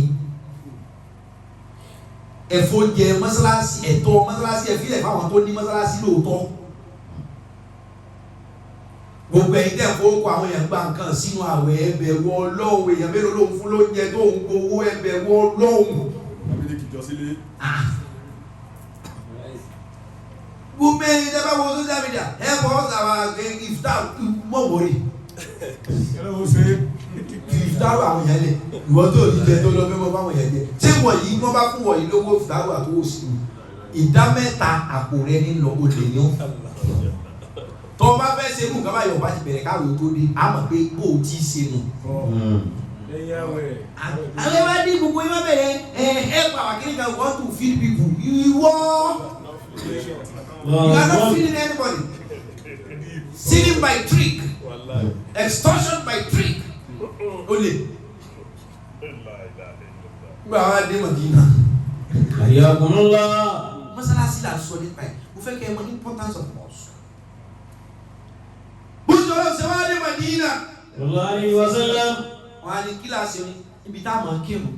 ẹ̀fọ́ jẹ mọ́sálásí ẹ̀tọ́ mọ́sálásí ẹ̀fílẹ̀ fáwọn tó ní mọ́sálásí lóòótọ́ gbogbo ẹ̀yin tẹ́ fowó kọ àwọn èèyàn gba nǹkan sínú àwẹ̀ ẹ̀bẹ̀rù Ọlọ́run èèyàn mélòó ló ń fún lóúnjẹ tó ń gbowó ẹ̀bẹ̀rù Ọlọ́run. gbogbo ẹ̀yin tẹ́ bá wo social media ẹ bọ́ sábà iftar mọ̀ wọ̀rì ìfitárò àwọn èèyàn lẹ̀ ìwọ́n tó ní jẹ tó lọ fẹ́ mọ́ fáwọn èèyàn jẹ tí wọ́n yìí wọ́n bá fún wọ̀ yìí lówó ìfitárò àtọwọ́ sí ìdá mẹ́ta àpò rẹ ní lọ olè ní ó tó bá fẹ́ ṣe mú nǹkan báyọ̀ bá ti bẹ̀rẹ̀ káwé tó dé a mọ̀ pé bó o ti ṣe nù. àwọn ẹ̀wá dín gbogbo yín wọ́n bẹ̀rẹ̀ help our clinic and want to feed people ìwọ you are not feeding anybody stealing by trick extortion by trick olè gba wa dé Madina. Ayakumullah. Mọ́sálásí là ń sọ nípa ẹ̀ mo fẹ́ kẹ́ ẹ mọ̀ importance of mosque. bó ṣe ọlọ́run ṣe wá dé Madina. Sallallahu alaihi wasallam. wọ́n á ní kíláàsì ní ibi tá a máa kírun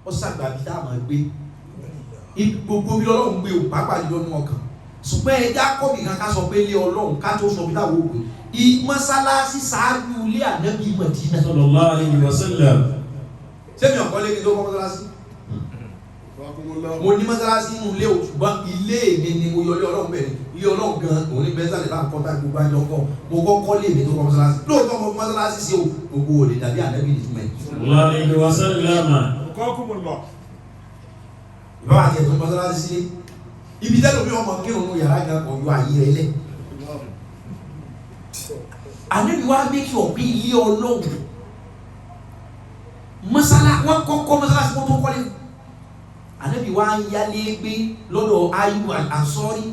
ó ṣàgbà ibi tá a máa gbé gbogbo bí ọlọ́run gbé o pàápàá jùlọ nínú ọkàn ṣùgbọ́n ẹja kọ́bì kan ká sọ pé ilé ọlọ́run ká tó sọ bí táwọn òwe mọ́sálásí ṣáájú ilé ànábì Madina. Sallallahu alaihi wasallam. sẹ́mi ọ̀kọ́ lé kí n tó kọ́ mọ́sálásí. mo ní mọ́sálásí nínú ilé o ṣùgbọ́n ilé mi ni mo yọlé ọlọ́run bẹ̀rẹ̀ ilé ọlọ́run gan òun ní bẹ́ẹ̀ sálẹ̀ láǹkọ́ tá gbogbo àjọ kọ́ mo kọ́ lé mi tó kọ́ mọ́sálásí lóòótọ́ mo mọ́sálásí sí o gbogbo òde dàbí ànábì nìtumẹ̀. Sallallahu alaihi wasallam. ìbáwá àti ẹ̀tọ́ mọ́sálásí sílé ibi tẹ́lẹ̀ omi ọmọ kírun ní yàrá gan kọ̀ yọ àyè rẹ̀ lẹ̀. ànábì wa méjì ọ̀bí ilé ọlọ́run mọ́sálásí wọ́n kọ́ mọ́sálásí wọ́n tó kọ́lé. ànábì wa ń yálé gbé lọ́dọ̀ Ayubu Al-Ansari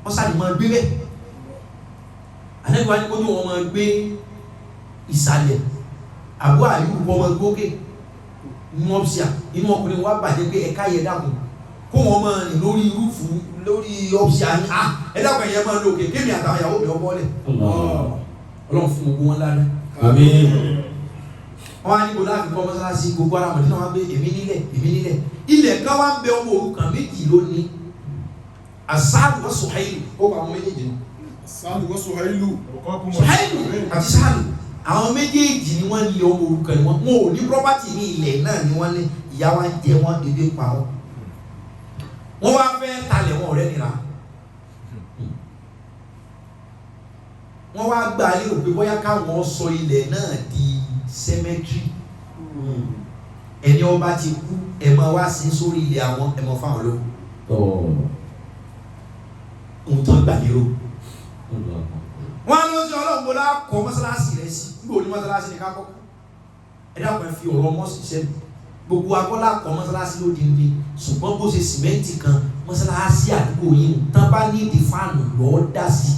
wọ́n sáré máa gbé bẹ́ẹ̀. ànábì wa ní kójú wọn máa gbé ìsàlẹ̀ àbúrò Ayubu kọ́ máa gbókè nọ́ọ̀sìà inú ọkùnrin wa bàjẹ́ pé ẹ̀ka yẹ dàkún kó wọn máa rìn lórí rúfù lórí ọ̀sìà ní ẹ dàkún ẹ̀yẹ máa lókè kémi àtàwọn ìyàwó mi ọkọ lẹ̀ ọlọ́run fún gbogbo wọn lánàá. Àmín. wọ́n á ní kó láàbí kọ́ mọ́sálásí gbogbo ara mọ̀dínà wọn gbé èmi nílẹ̀ ilẹ̀ kan wá ń bẹ ọmọ òrukàn méjì lónìí Asad wa Suhailu ó kọ àwọn méjèèjì nù. Asad wa Suhailu àti Sahlu àwọn méjèèjì ni wọ́n lé ọmọ òrukàn ni wọ́n ò ní property ní ilẹ̀ náà ni wọ́n ní ìyá wa ń jẹ wọ́n dédé pa wọ́n. wọ́n wá fẹ́ talẹ̀ wọn ọ̀rẹ́ nira wọ́n wá gbà lérò pé bóyá káwọn sọ ilẹ̀ náà di cemetery ẹni ọba ti kú ẹ máa wá sí sórí ilẹ̀ àwọn ẹ máa fáwọn lọ ohun tó gbà lérò. wọ́n á lọ sí ọlọ́run bọ́lá kọ́ mọ́sálásí rẹ̀ sí níbo ní mọ́sálásí ni ká kọ́ ẹ dákun ẹ fi ọ̀rọ̀ mọ́sí sẹ́nu gbogbo akọ́lá kọ́ mọ́sálásí ló di ní ṣùgbọ́n bó ṣe sìmẹ́ǹtì kan mọ́sálásí àdúgbò yìí tán bá ní ìdí fáànù lọ́ọ́ dá sí.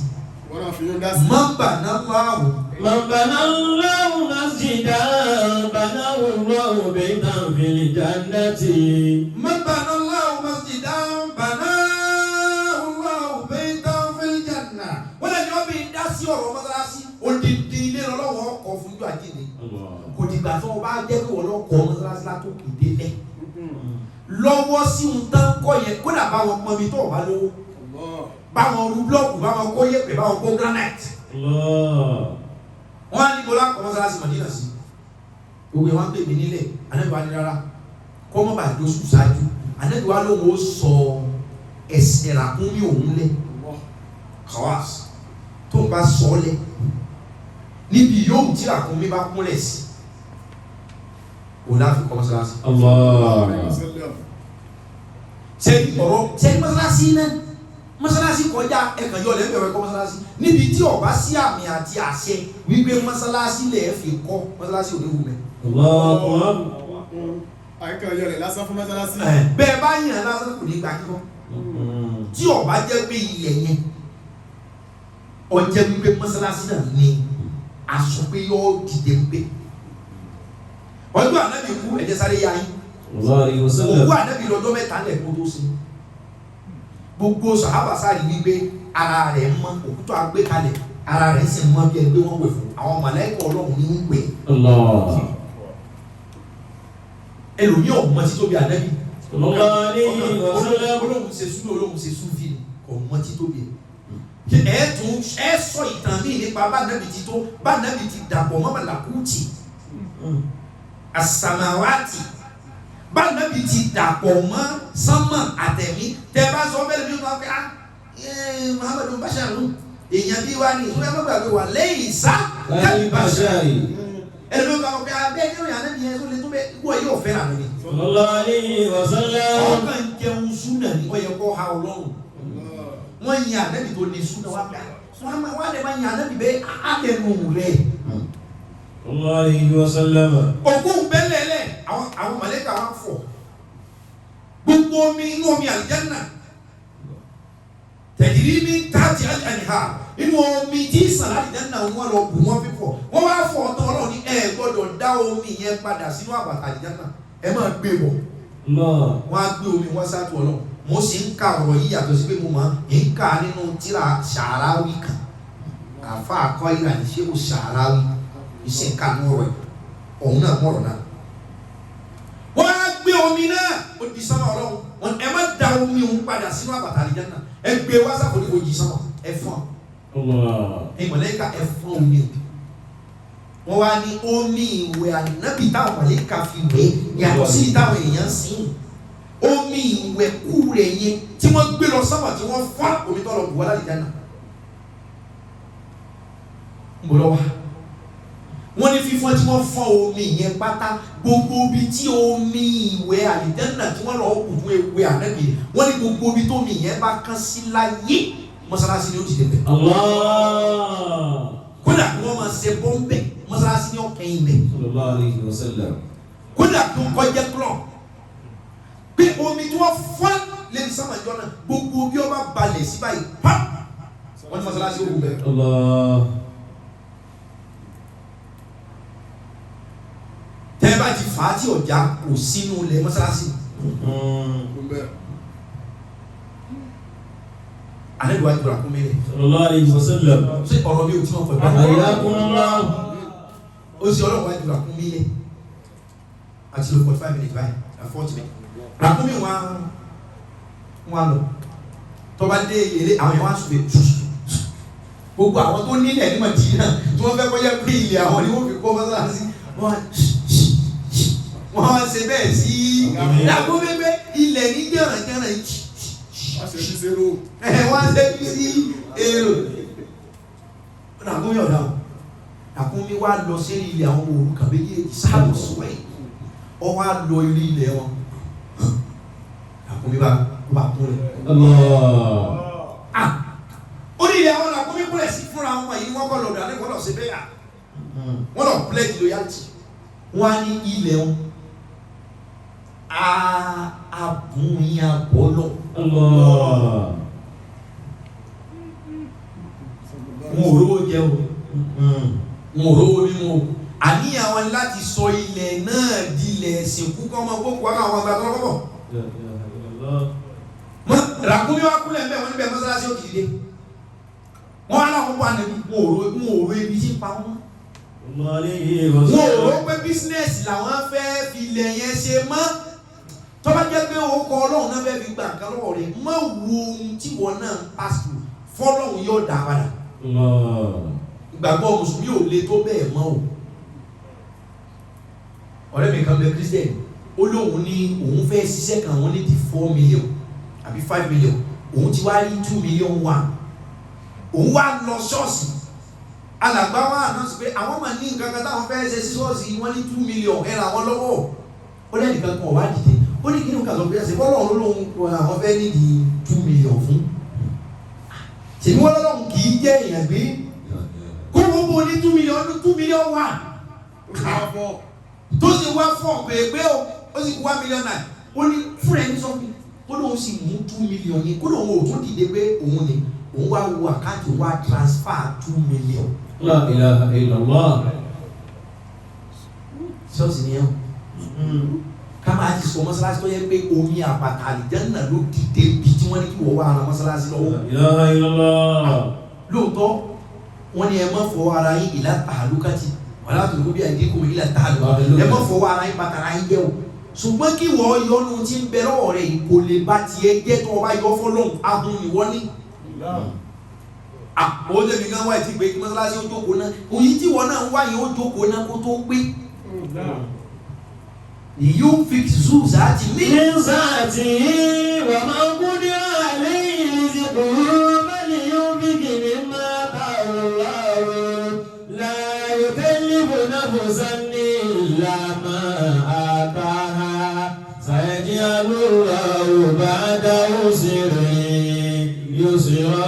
Mabbanallahu masjidan banahu Allahu baytan fil jannati. Mabbanallahu masjidan banahu Allahu baytan fil janna. wọ́n lè ní wọ́n bí dá sí ọ̀rọ̀ mọ́sálásí odidi ilé ọlọ́wọ́ ọkọ̀ fún ìjọ àjíǹde kò dìgbà tí wọ́n bá jẹ́ kí wọ́n lọ́kọ̀ mọ́sálásí látòkè délẹ̀ lọ́wọ́ sí ohun tán kọ́ yẹn kódà báwọn pọnmi tó ọ̀bá lówó báwọn rú blọọkù báwọn kó yẹ̀pẹ̀ báwọn kó granite. wọ́n á ní bọ́lá kọ́ mọ́sálásí Madina sí gbogbo ẹ̀ wọ́n á pè mí nílẹ̀ Ànábì wa ní rárá kọ́ mọ́ bàá dóṣù ṣáájú Ànábì wa lóun ó sọ ẹsẹ̀ ràkúnmí òun lẹ̀ khawas tó ń bá sọ ọ́ lẹ̀ níbi yóò tí ràkúnmí bá kúnlẹ̀ sí òun láti kọ́ mọ́sálásí. sẹ́yìn mọ́sálásí náà mọ́sálásí kọjá ẹ̀kan yọ lẹ́yìn ẹ̀kọ́ mọ́sálásí níbi tí ọba sí àmì àti àṣẹ wípé mọ́sálásí lẹ̀ fi kọ́ mọ́sálásí ò ní wù mẹ́. àìkàn yọ rẹ̀ lásán fún mọ́sálásí. bẹ́ẹ̀ bá yàn lásán kò ní gbà kíkọ́ tí ọba jẹ́ pé ilẹ̀ yẹn ọjẹ́ wípé mọ́sálásí náà ní aṣọ pé yọ dìde wípé ọjọ́ ànábì kú ẹ̀jẹ̀ sáré yá yín òkú ànábì lọ́jọ́ mẹ́ta lẹ̀ kó tó sí gbogbo sàhábà sáré wípé ara rẹ̀ mọ́ òkúta àgbékalẹ̀ ara rẹ̀ sì mọ́ bí ẹgbẹ́ wọn wẹ̀ fún àwọn màláíkà Ọlọ́run ní wípé ẹlòmí ọ̀mọ́ títóbi ànábì Ọlọ́run ṣe súnú Ọlọ́run ṣe súnfì ọ̀mọ́ títóbi ẹ̀ tún ẹ̀ sọ ìtàn míì nípa bá ànábì ti tó bá ànábì ti dàpọ̀ mọ́ màlàkútì àsàmàwátì bá ànábì ti dàpọ̀ mọ́ sánmà àtẹ̀mí tẹ́ bá sọ bẹ́ẹ̀ bí wọ́n pẹ́ Muhammadu basharu èèyàn bí wá ní ìṣúná mọ́gbà pé wà lẹ́yìn sá kálíbàṣárì. ẹni ló ka ọ̀pẹ abẹ́ nínú ìyànà bí yẹn tó lè tó bẹ́ wọ́n yóò fẹ́ràn mi. sallallahu alaihi wasallam. ọkàn jẹun súnà ní wọ́n yẹ kó ha ọlọ́run wọ́n yin ànábì tó lè súnà wá bẹ́ẹ̀ wọ́n á lè máa yin ànábì bẹ́ẹ̀ àtẹnu rẹ̀. sallallahu alaihi wasallam. òkú bẹ́lẹ̀lẹ̀ àwọn màlẹ́kà wá fọ̀ gbogbo omi inú omi àlùjánnà tẹ̀lé mi tààtì àlìhà inú omi tí ìsàlẹ̀ àlùjánnà wọn lọ bù wọn fífọ̀ wọ́n wá fọ̀ ọ̀tọ̀ ọlọ́run ní ẹ gbọ́dọ̀ dá omi yẹn padà sínú àbàtà àlùjánnà ẹ máa gbé bọ̀ wọ́n á gbé omi wọ́n sátú ọlọ́run mo sì ń ka ọ̀rọ̀ yìí yàtọ̀ sí pé mo máa ń kà nínú tírà Ṣàráwí kan àfa àkọ́ ìlànà ìṣèwò Ṣàráwí iṣẹ́ kanú rẹ̀ òun náà mọ̀rọ̀ náà. wọ́n á gbé omi náà ó di sánmà ọlọ́run wọn ẹ má da omi òun padà sínú àbàtà àlùjánnà ẹ gbé wá sáfòdìbò yìí sánmà ẹ fún ọ. ẹ mọ̀lẹ́ka ẹ fún omi o. wọ́n wá ní omi ìwẹ̀ ànábì táwọn mọ̀lẹ́ka fi wẹ̀ yàtọ̀ sí táwọn èèyàn sìn. omi ìwẹ̀ kú rẹ̀ yẹn tí wọ́n gbé lọ sánmà tí wọ́n fọ́ omi tó lọ bù wá lálùjánnà. ń bọ̀ lọ́wọ́ wọ́n ní fífọ́ tí wọ́n fọ́ omi yẹn pátá gbogbo ibi tí omi ìwẹ̀ àlìjánnà tí wọ́n lọ kù fún ewé ànábì wọ́n ní gbogbo ibi tó omi yẹn bá kán sí láyé mọ́sálásí ni ó ti débẹ̀. kódà kí wọ́n máa ṣe bọ́m̀bẹ̀ mọ́sálásí ni ó kẹ́yìn bẹ̀. sallallahu alaihi wasallam. kódà kí wọ́n kọjá klọ̀ pé omi tí wọ́n fọ́ lẹ́yìn sámàjọ́ náà gbogbo bí wọ́n bá balẹ̀ sí báyìí pa wọ́n ní mọ́sálásí ó wù bẹ̀. tẹ́ bá ti fà á tí ọjà kò sínú ilẹ̀ mọ́sálásí. alẹ́ ló wá jùlọ àkúnmí rẹ̀. sallallahu alaihi wasallam. ṣé ọ̀rọ̀ mi ò tí wọ́n fẹ́ bá ayakumullah. ó sì ọlọ́wọ́ wá jùlọ àkúnmí rẹ̀ àti lo 45 minutes báyìí 40 minutes. àkúnmí wọn lọ tọ́ba dé ilé àwọn yẹn wá sùn gbogbo àwọn tó nílẹ̀ ní Mádínà tí wọ́n fẹ́ kọjá pé ilé àwọn ni wọ́n fi kọ́ mọ́sálásí wọ́n wá ṣe bẹ́ẹ̀ sí ìdàgbò bẹ́ẹ̀ ilẹ̀ ní jẹ̀rànjẹ̀ràn yìí. wọ́n ṣe bí zero. wọ́n ṣe bí sí èrò. nàkúnmí ọ̀dà nàkúnmí wá lọ sí ilẹ̀ àwọn òrukàn méjèèjì sáàlù sùwẹ̀ ọ wá lọ ilẹ̀ wọn nàkúnmí bá kún rẹ̀. ó ní ilẹ̀ àwọn nàkúnmí kúrẹ̀ sí fúnra wọn yìí wọ́n kọ́ lọ́dọ̀ àlẹ́ wọ́n lọ sí bẹ́ẹ̀ wọ́n lọ pledge loyalty wọ́n á ní ilẹ̀ wọn abùnyìn abọ́lọ̀ wọn ò rówó jẹ o wọn ò rówó mímu o àníyàn wọn láti sọ ilẹ̀ náà di ilẹ̀ ìsìnkú kọ́ ọmọ gbogbo àwọn àgbà tó lọ́kọ̀ bọ̀ ràkúnmí wa kúlẹ̀ ń bẹ̀ wọ́n níbẹ̀ mọ́sálásí ó kìí dé wọ́n á láwọn wà níbi wọn ò ro ibi tí ń pa wọ́n wọn ò rò pé bísínẹ́sì làwọn fẹ́ fi ilẹ̀ yẹn ṣe mọ́ tó bá jẹ́ pé o kọ ọlọ́run náà fẹ́ fi gbà kan lọ́wọ́ rẹ̀ má wo ohun tí wọ́n náà pàṣẹ fọlọ́run yóò dá padà ìgbàgbọ́ mùsùlùmí ò le tó bẹ́ẹ̀ mọ́ o ọ̀rẹ́ mi kan bẹ Christian ó lóun ní òun fẹ́ ṣiṣẹ́ kan wọ́n ní di 4 million àbí 5 million òun ti wá rí 2 million wà òun wá lọ ṣọ́ọ̀ṣì alàgbà wa announce pé àwọn máa ní nǹkan kan táwọn fẹ́ ṣe sí ṣọ́ọ̀ṣì wọ́n ní 2 million ẹ̀ ra wọn lọ́wọ́ ó lẹ́nu kan kan wá dìde ó ní kí ni nǹkan sọ pé ẹsẹ̀ bọ́lọ̀ olóhùn àwọn fẹ́ ní di 2 million fún ṣèbí wọ́n lọ́lọ́hùn kì í jẹ́ èèyàn gbé kó gbogbo ní 2 million ní 2 million wà tó sì wá fọ̀ pé ó sì 1 million náà ó ní fún ẹni sọ pé ó lóun sì mú 2 million yìí kó lóun ò tún dìde pé òun ni òun wá wo àkáǹtì wá transfer 2 million. La ilaha illallah. ṣọ́ọ̀ṣì ni ẹ̀ ká máa ti sọ mọ́sálásí tó yẹ pé omi àpàtà àlìjánnà ló dìde bí tí wọ́n ní kí wọ́n wá ara mọ́sálásí lọ́wọ́. La ilaha illallah. lóòótọ́ wọ́n ní ẹ má fọwọ́ ara yín ìlà tàlùkàtì wàlá tó kó bí àdínkù mi ìlà tàlùkàtì ẹ má fọwọ́ ara yín bàtàrà yín jẹ́ o ṣùgbọ́n kí wọ́n yọnu tí ń bẹ lọ́wọ́ rẹ̀ kò lè bá tiẹ̀ jẹ́ tó o bá yọ fọ́lọ́hùn ahun ni wọ́n ní. ó tẹ̀mí kan wáyé tí gbé kí mọ́sálásí ó jókòó náà òyìn tí wọ́n náà ń wáyé ó jókòó náà kó tó pé. ينفق ذو ساعة من ساعته ومن قدر عليه رزقه فلينفق مما نفسا إلا ما آتاها سيجعل الله بعد عسر يسرا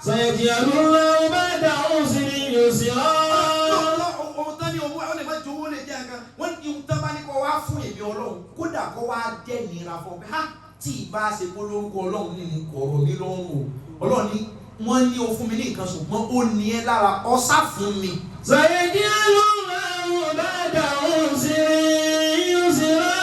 سيجعل الله بعد عسر يسرا. kódà kó wá jẹ́ nira fún mi tí ìbá ṣe polówó ọlọ́run nínú ọ̀rọ̀ mi lọ́rùn o ọlọ́run ni wọ́n ní o fún mi ní nǹkan ṣùgbọ́n ó ní ẹ lára ọ̀sá fún mi. سيجعل الله بعد عسر يسرا.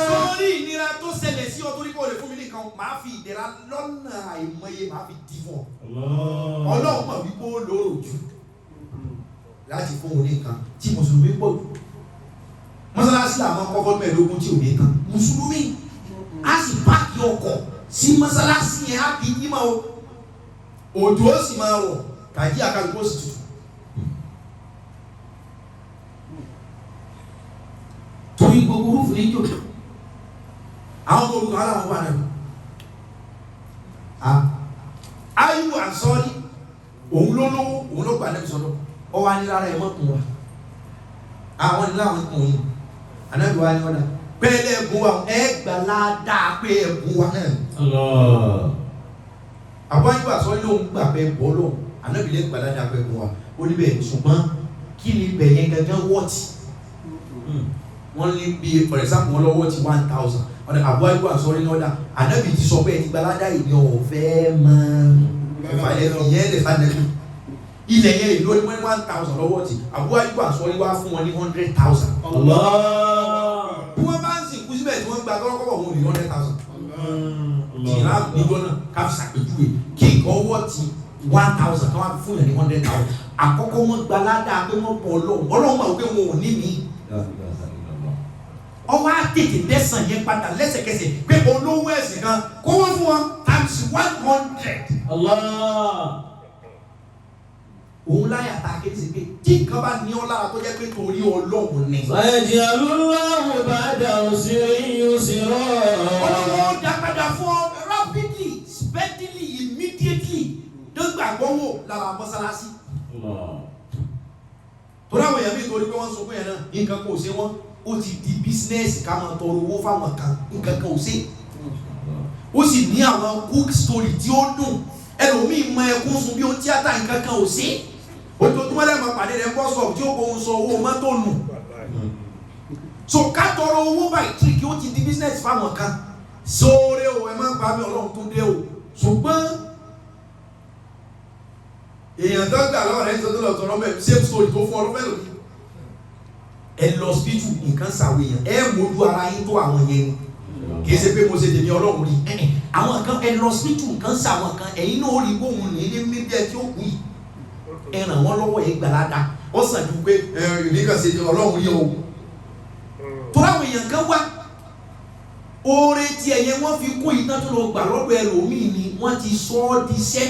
sórí ìnira tó ṣẹlẹ̀ sí ọ torí pé o lè fún mi ní nǹkan màá fi ìdẹ̀ra lọ́nà àìmọye màá fi dì fún ọ. ọlọ́run mọ̀ wípé ó lóró jù láti fún òun ní nǹkan tí mùsùlùmí pọ̀ jù. mọ́sálásí àwọn kọ́kọ́ mẹ́ẹ̀ẹ́dógún tí ò ní tán mùsùlùmí a sì páàkì ọkọ̀ sí mọ́sálásí yẹn á kì í yí máa o òjò ó sì máa rọ̀ tàjí àkàlùkò sì tutù. torí gbogbo rúfù ní jò àwọn ọmọ olùkọ́ aláwọ̀ wà náà ayú àsọ́rí òun ló lówó òun ló gbà lẹ́bi sọ́dọ̀ ọ wá ní lára ẹ̀ mọ́kùn wa àwọn nílò àwọn kùn yìí anábì wa ní ọ̀dà pẹ́ẹ́lẹ́ ẹ̀bùn wa ẹgbà ládàá pé ẹ̀bùn wa náà. àwọn ayú àsọ́rí lòun gbà pé bọ́ lòun anábì lè gbà ládàá pé ẹ̀bùn wa ó níbẹ̀ ṣùgbọ́n kí ni ibẹ̀ yẹn gangan wọ́ọ̀tì wọ́n ní bí for example wọ́n lọ́wọ́ ti 1,000 ọ̀dà àbúrò ayú àsọ́rí ní ọ̀dà anábì ti sọ pé ẹ̀ ti gbà ládàá yìí ní ọ̀fẹ́ mọ́ ìyẹn lè fa nẹ́bí ilẹ̀ yẹn ìlú ní 1,000 lọ́wọ́ tí àbúrò ayúbọ̀ àsọ́rí wá fún wọn ní 100,000. bí wọ́n bá ń sìnkú síbẹ̀ tí wọ́n gba tọ́lọ́kọ́bọ̀ wọn ní 100,000. ìlà níjọ́ náà káfí sàpèjúwe kí nǹkan ọwọ́ ti 1,000 kan wá fún yẹn ní 100,000. àkọ́kọ́ wọn gba ládàá pé wọ́n bọ̀ ọlọ́run máa wípé wọn ò ní mí. ọwọ́ á tètè dẹ́sàn yẹn padà lẹ́sẹ̀kẹsẹ̀ pé olówó ẹ̀sìn kan kó wọ́n fún wọn times 100. òun láyà tá a kéde sí pé tí nǹkan bá ní ọ lára tó jẹ́ pé torí ọlọ́run ni. سيجعل الله بعد عسر يسرا. ọlọ́run dá padà fún ọ rapidly speedily immediately dọ́gbàgbọ́ wò lára mọ́sálásí. torí àwọn èèyàn mi torí pé wọ́n sọ pé yẹn náà nǹkan kò ṣe wọ́n ó ti di bísínẹ́sì ká máa tọrọ owó fáwọn kan nǹkan kan ò ṣe. ó sì ní àwọn cook story tí ó dùn ẹlòmíì mọ ẹkún sun bí ó tíátà nǹkan kan ò ṣe. ojoojúmọ́ lẹ́ẹ̀mọ́ pàdé rẹ̀ bọ́ sọ̀rọ̀ tí ó kó ń sọ owó mọ́tò nù. so ká tọrọ owó báyìí kí ó ti di bísínẹ́sì fáwọn kan. sóore o ẹ má gbà mí ọlọ́run tó dé o. ṣùgbọ́n èèyàn tó gbà lọ́wọ́ rẹ̀ ń sọ tó lọ tọrọ mẹ́rin same story tó fún ọlọ́fẹ́ lòdì. ẹ lọ síbítù nǹkan ṣàwọ̀ èèyàn ẹ mójú ara yín tó àwọn yẹn ni kì í ṣe pé mo ṣe tèmi ọlọ́run rí àwọn kan ẹ lọ síbítù nǹkan ṣàwọn kan ẹ̀yin náà ó rí bóun ní ní bí ẹ tí ó kù yìí ẹ ràn wọ́n lọ́wọ́ yẹn gbàládà ó sàn ju pé ìrìnkàn ṣe ọlọ́run rí o. tó láwọn èèyàn kan wá oore tí ẹ̀yẹ wọ́n fi kún iná tó lọ gbà lọ́dọ̀ ẹlòmíì ni wọ́n ti sọ ọ́ di iṣẹ́.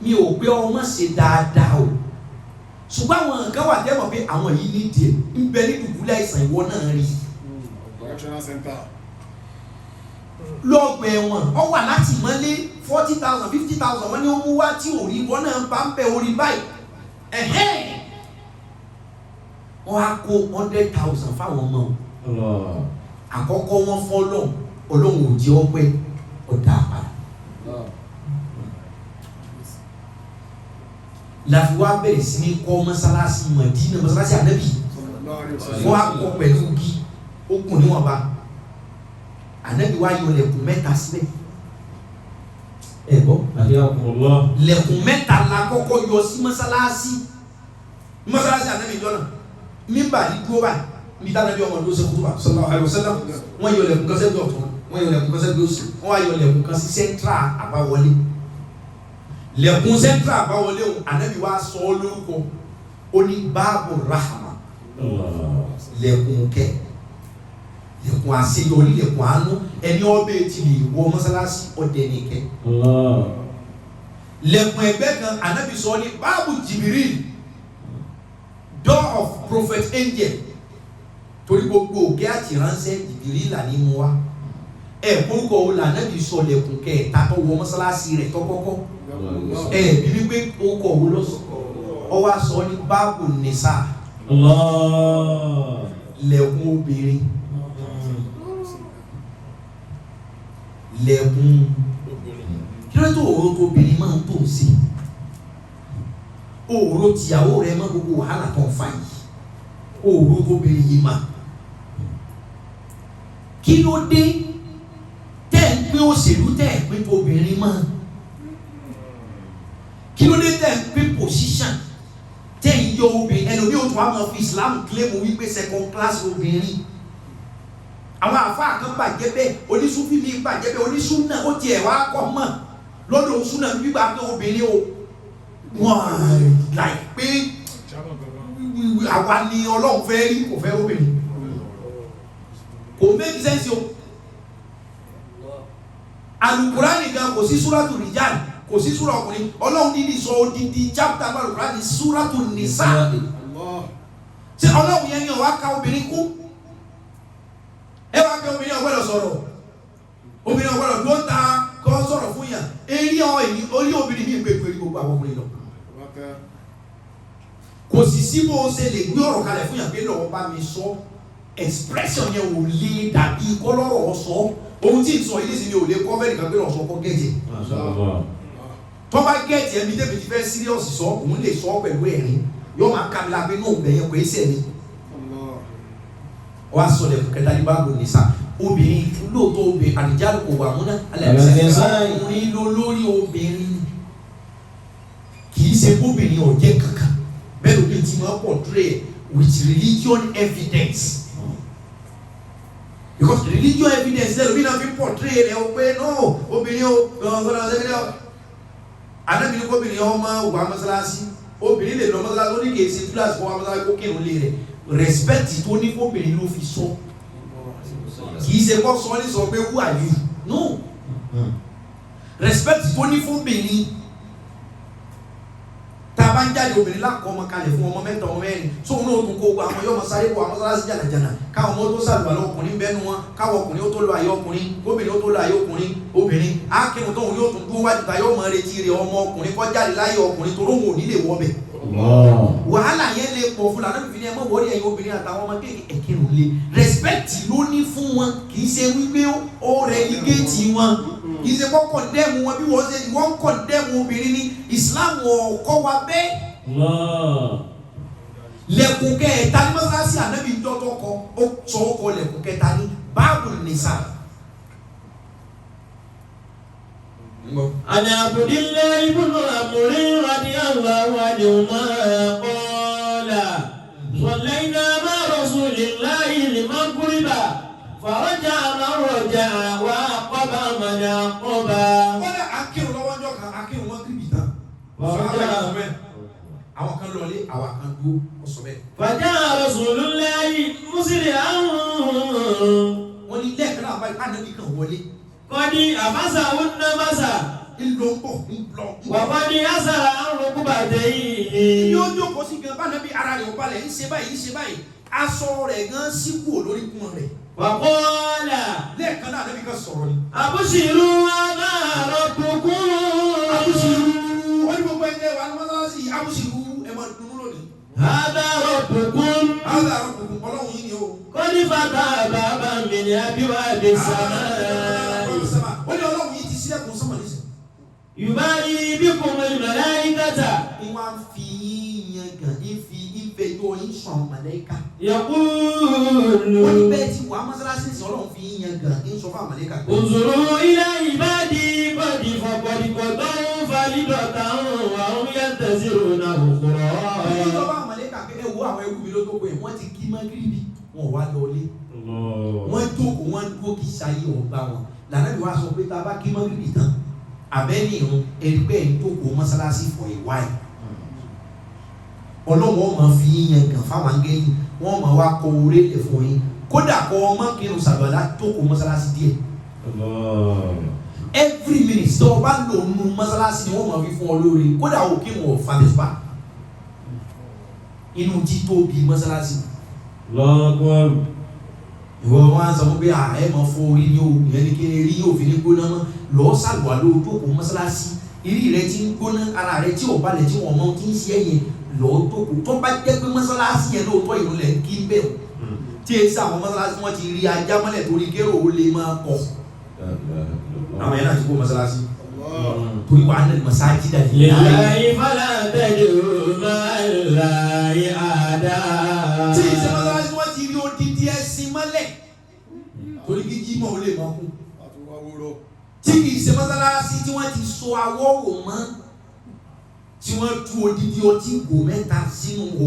mi ò pé ọmọ ṣe dáadáa o ṣùgbọ́n àwọn nǹkan wà tẹ́wọ̀n pé àwọn yìí ní díẹ̀ ń bẹ ní dùbúlẹ̀ àìsàn ìwọ náà rí. lọ́gbà ẹ̀wọ̀n ọ wà láti mọ́lé 40,000 50,000 wọ́n ní ó mú wá tí ò rí ìwọ náà bá ń bẹ orí báyìí. wọ́n á kó 100,000 fáwọn ọmọ àkọ́kọ́ wọn fọ́ ọlọ́run ò jẹ́ ọpẹ́ ọ̀dà àpàdà. láfi wá bẹ̀rẹ̀ sí ní kọ́ mọ́sálásí Mádínà mọ́sálásí ànábì wọ́n á kọ́ pẹ̀lú igi ó kùn níwọ̀nba ànábì wá yọ lẹ̀kùn mẹ́ta síbẹ̀ ẹ̀gbọ́ lẹ̀kùn mẹ́ta la kọ́kọ́ yọ sí mọ́sálásí ànábì jọ́nà mímbà yìí dúró báyìí mi tá ànábì ọmọ ìlú ṣe kúrúbà sallallahu alaihi wasallam wọ́n yọ lẹ̀kùn kan sẹ́bi ọ̀tún wọ́n yọ lẹ̀kùn kan sẹ́bi òsì wọ́n wá yọ lẹ̀kùn kan sí sẹ́ńtrà àbáwọlé lẹ̀kùn sẹ́ńtrà àbáwọlé òun ànábì wá sọ ọ́ lórúkọ ó ní báàbù rahama lẹ̀kùn kẹ́ lẹ̀kùn àṣeyọrí lẹ̀kùn àánú ẹni ọbẹ̀ ti lè wọ mọ́sálásí ọdẹ nìkẹ́ lẹ̀kùn ẹgbẹ́ kan ànábì sọ ní báàbù Jibril door of prophet angel torí gbogbo òkè àti ránṣẹ́ Jibril là ní mu wá Orúkọ wo l'Ànábì sọ lẹ̀kùn kẹta tó wọ mọ́sálásí rẹ̀ tó kọ́kọ́ bíbí pé orúkọ wo ló sọ ọ wá sọ ní báàbù nìsà lẹ̀kùn obìnrin lẹ̀kùn kí ló tó òró tó obìnrin máa ń tó sí òró tìyàwó rẹ̀ mọ́ gbogbo wàhálà tó ń fa yìí òró tó obìnrin yìí mà kí ló dé tẹ́ ń pín òṣèlú tẹ́ ń pín obìnrin mọ́ kí ló dé tẹ́ ń pín position tẹ́ ń yọ obìnrin ẹlòmí ò tún wá máa fi Islam claim wípé second class obìnrin àwọn àfáà kan bàjẹ́ bẹ́ẹ̀ onísúfì mi bàjẹ́ bẹ́ẹ̀ onísúnà ó tiẹ̀ wá kọ́ mọ̀ lọ́dọ̀ súnà gbígbà pé obìnrin o wọ́n láì pé àwa ni Ọlọ́run fẹ́ rí kò fẹ́ obìnrin kò make sense o Al-Qur'ani gan kò sí súrátù rìjáàlì kò sí súrà ọkùnrin Ọlọ́run dídì sọ odidi chapter Al-Qur'ani súrátù nìsá ṣe Ọlọ́run yẹn ni ọ̀wá ka obìnrin kú ẹ wá pé obìnrin ọgbọ́dọ̀ sọ̀rọ̀ obìnrin ọgbọ́dọ̀ tó ń ta kọ́ sọ̀rọ̀ fún yàn orí obìnrin mi gbé pẹ̀lú gbogbo àwọn ọkùnrin lọ kò sì sí bó ṣe lè gbé ọ̀rọ̀ kalẹ̀ fún yàn pé lọ́wọ́ bá mi sọ expression yẹn ò lè dàbí kọ́lọ́rọ̀ sọ ohun tí ń sọ ilé sí ni ò lè kọ́ bẹ́ẹ̀ nìkan pé lọ́sọ̀ kọ́ gẹ̀ẹ́jẹ̀ tó bá gẹ̀ẹ́jẹ̀ ẹbí débi ti fẹ́ serious sọ òun lè sọ pẹ̀lú ẹ̀rín yóò máa kábílá pé náà bẹ̀yẹn kò é sẹ́ni wọ́n á sọ lẹ́kùn kẹta ní báàbò nìsà obìnrin lóòótọ́ obìnrin àdìjálù kò wà múná ọkùnrin ló lórí obìnrin kì í ṣe bóbìnrin ọ̀jẹ́ kankan bẹ́ẹ̀ ló bí ti máa portray with religion evidence because religion evidence lẹ́nu bí náà fi portray rẹ̀ o pé no obìnrin o anábìnrin kóbìnrin ọmọ wà mọ́sálásí obìnrin lè lọ mọ́sálásí ó ní kì í ṣe túláàsì kó wà mọ́sálásí kó kírun lé rẹ̀ respect tó ní fóbìnrin ló fi sọ kì í ṣe kọ́ sọ ní sọ pé who are you no respect tó ní fóbìnrin tá a bá ń jáde obìnrin lákọ̀ ọmọ kalẹ̀ fún ọmọ mẹ́ta ọmọ mẹ́rin tó ń lóògùn kó gba àwọn yọmọ sáré wọ àwọn mọ́sálásí jànàjànà káwọn ọmọ tó sàlùwà lọ ọkùnrin bẹ́nu wọn káwọn ọkùnrin ó tó lọ ayé ọkùnrin obìnrin ó tó lọ ayé ọkùnrin obìnrin ákínú tóun yóò tún dúró wájú tayọ ọmọ retí rẹ ọmọ ọkùnrin kọ́ jáde láyé ọkùnrin tó lóhùn òní lè wọ́ bẹ̀. wàhálà yẹn lè pọ̀ fún lànà fífi ní ẹ mọ̀ wọ́ọ́rì ẹ̀yin obìnrin àtàwọn ọmọ kéèké ẹ̀kírun lé respect ló ní fún wọn kì í ṣe wípé ó relegate wọn kì í ṣe kọ́ condemn wọn bí wọ́n condemn obìnrin ní Islam ọ̀kọ́ wa bẹ́ẹ̀ lẹ̀kùn kẹta ní mọ́sálásí ànábì dọ́tọ́ kọ ó sọ ó kọ lẹ̀kùn kẹta ní báàbù nìsà. عن عبد الله بن عمرو رضي الله عنهما قال صلينا مع رسول الله المغرب فرجع من رجع وعقب من عقب. wọ́n dẹ̀ akírun lọ́wọ́ ọjọ́ kan akírun wọn kìrìbì tán. àwọn kan lọlé àwọn kan dúró ọsọ bẹ́ẹ̀. فجاء رسول الله مسرعا. wọ́n ní lẹ́ẹ̀kan náà báyìí ànábì kan wọlé. قد أمسه النمس. ńlọ ń bọ̀ ń lọ. وقد أسر عن ركبتيه. yóò jókòó sí gan bánabi ara rẹ̀ ọ̀balẹ̀ ń ṣe báyìí aṣọ rẹ̀ gan síkù lórí kún rẹ̀. وقال lẹ́ẹ̀kan náà ànábì kan sọ̀rọ̀ ni. أبشروا هذا ربكم. abúṣirú wọ́n ní gbogbo ẹgbẹ́ wa ní mọ́sálásí abúṣirú ẹ̀ máa dùnú lónìí. هذا ربكم. hádà rabbukum ọlọ́run yìí ni o. قد فتح بابا من أبواب السماء. wọ́n ní ọlọ́run yìí ti sílẹ̀kùn sọ́mọ̀ nísìnyí. يباهي بكم الملائكة. ìwọ̀n fi yíyan gan ìfẹ́ yóò yín sàn màlẹ́kà. يقول wọ́n ní bẹ́ẹ̀ ti wà mọ́sálásí ní ọlọ́run fi yíyan gan ń sọ fún àmàlẹ́kà. انظروا إلى عبادي قد فقد قضوا فريضة وهم ينتظرون أخرى. ìjọba àmàlẹ́kà pé ẹ wo àwọn ẹrú mi ló tó pé wọ́n ti kí mágíríbì wọn wá lọlé. wọ́n jókòó wọ́n dúró kì í ṣayé ọ̀gbà wọn lànà bí wàá sọ pé tá a bá kí mágíríbì tán abẹ́ni irun ẹgbẹ́ ń jókòó mọ́sálásí for a while. ọlọ́wọ́ máa fi yíyan gan fáwọn angẹ́lì wọ́n máa wá kọ orí lẹ̀ fún yín kódà kọ ọmọ kírun sàlọ́lá jókòó mọ́sálásí díẹ̀. every minute tó o bá lò nù mọ́sálásí ni wọ́n máa fi fún ọ lórí kódà o kí wọn ò falẹ̀fà inú títóbi mọ́sálásí. ìwọ wọn sọ pé ẹ mọ̀ fọ orí ni o ìyẹn ni kí rí yóò fi ní gbóná mọ́ lọ́ọ́ sàlùwà ló jókòó mọ́sálásí ìrí rẹ ti ń gbóná ara rẹ tí ò balẹ̀ tí wọ́n mọ́ tí ń ṣe ẹ̀yìn lọ́ọ́ jókòó tó bá jẹ́ pé mọ́sálásí yẹn lóòótọ́ ìlú lẹ̀ ń kí ń bẹ̀ tí èsì àwọn mọ́sálásí wọn ti rí ajá mọ́lẹ̀ torí kérò ó lè máa pọ̀ àwọn yẹn náà ti kó mọ́sálásí torí wàá nà mọ́sáájì dàbí lillahi fala tad'u ma'allahi ahada. tí èsì mọ́sálásí wọn ti rí odidi ẹ̀sìn mọ́lẹ̀ torí kí jímọ̀ ó lè máa kú tí kì í ṣe mọ́sálásí tí wọ́n ti so awọ́wò mọ́ tí wọ́n tú odidi ọtí gò mẹ́ta sínú o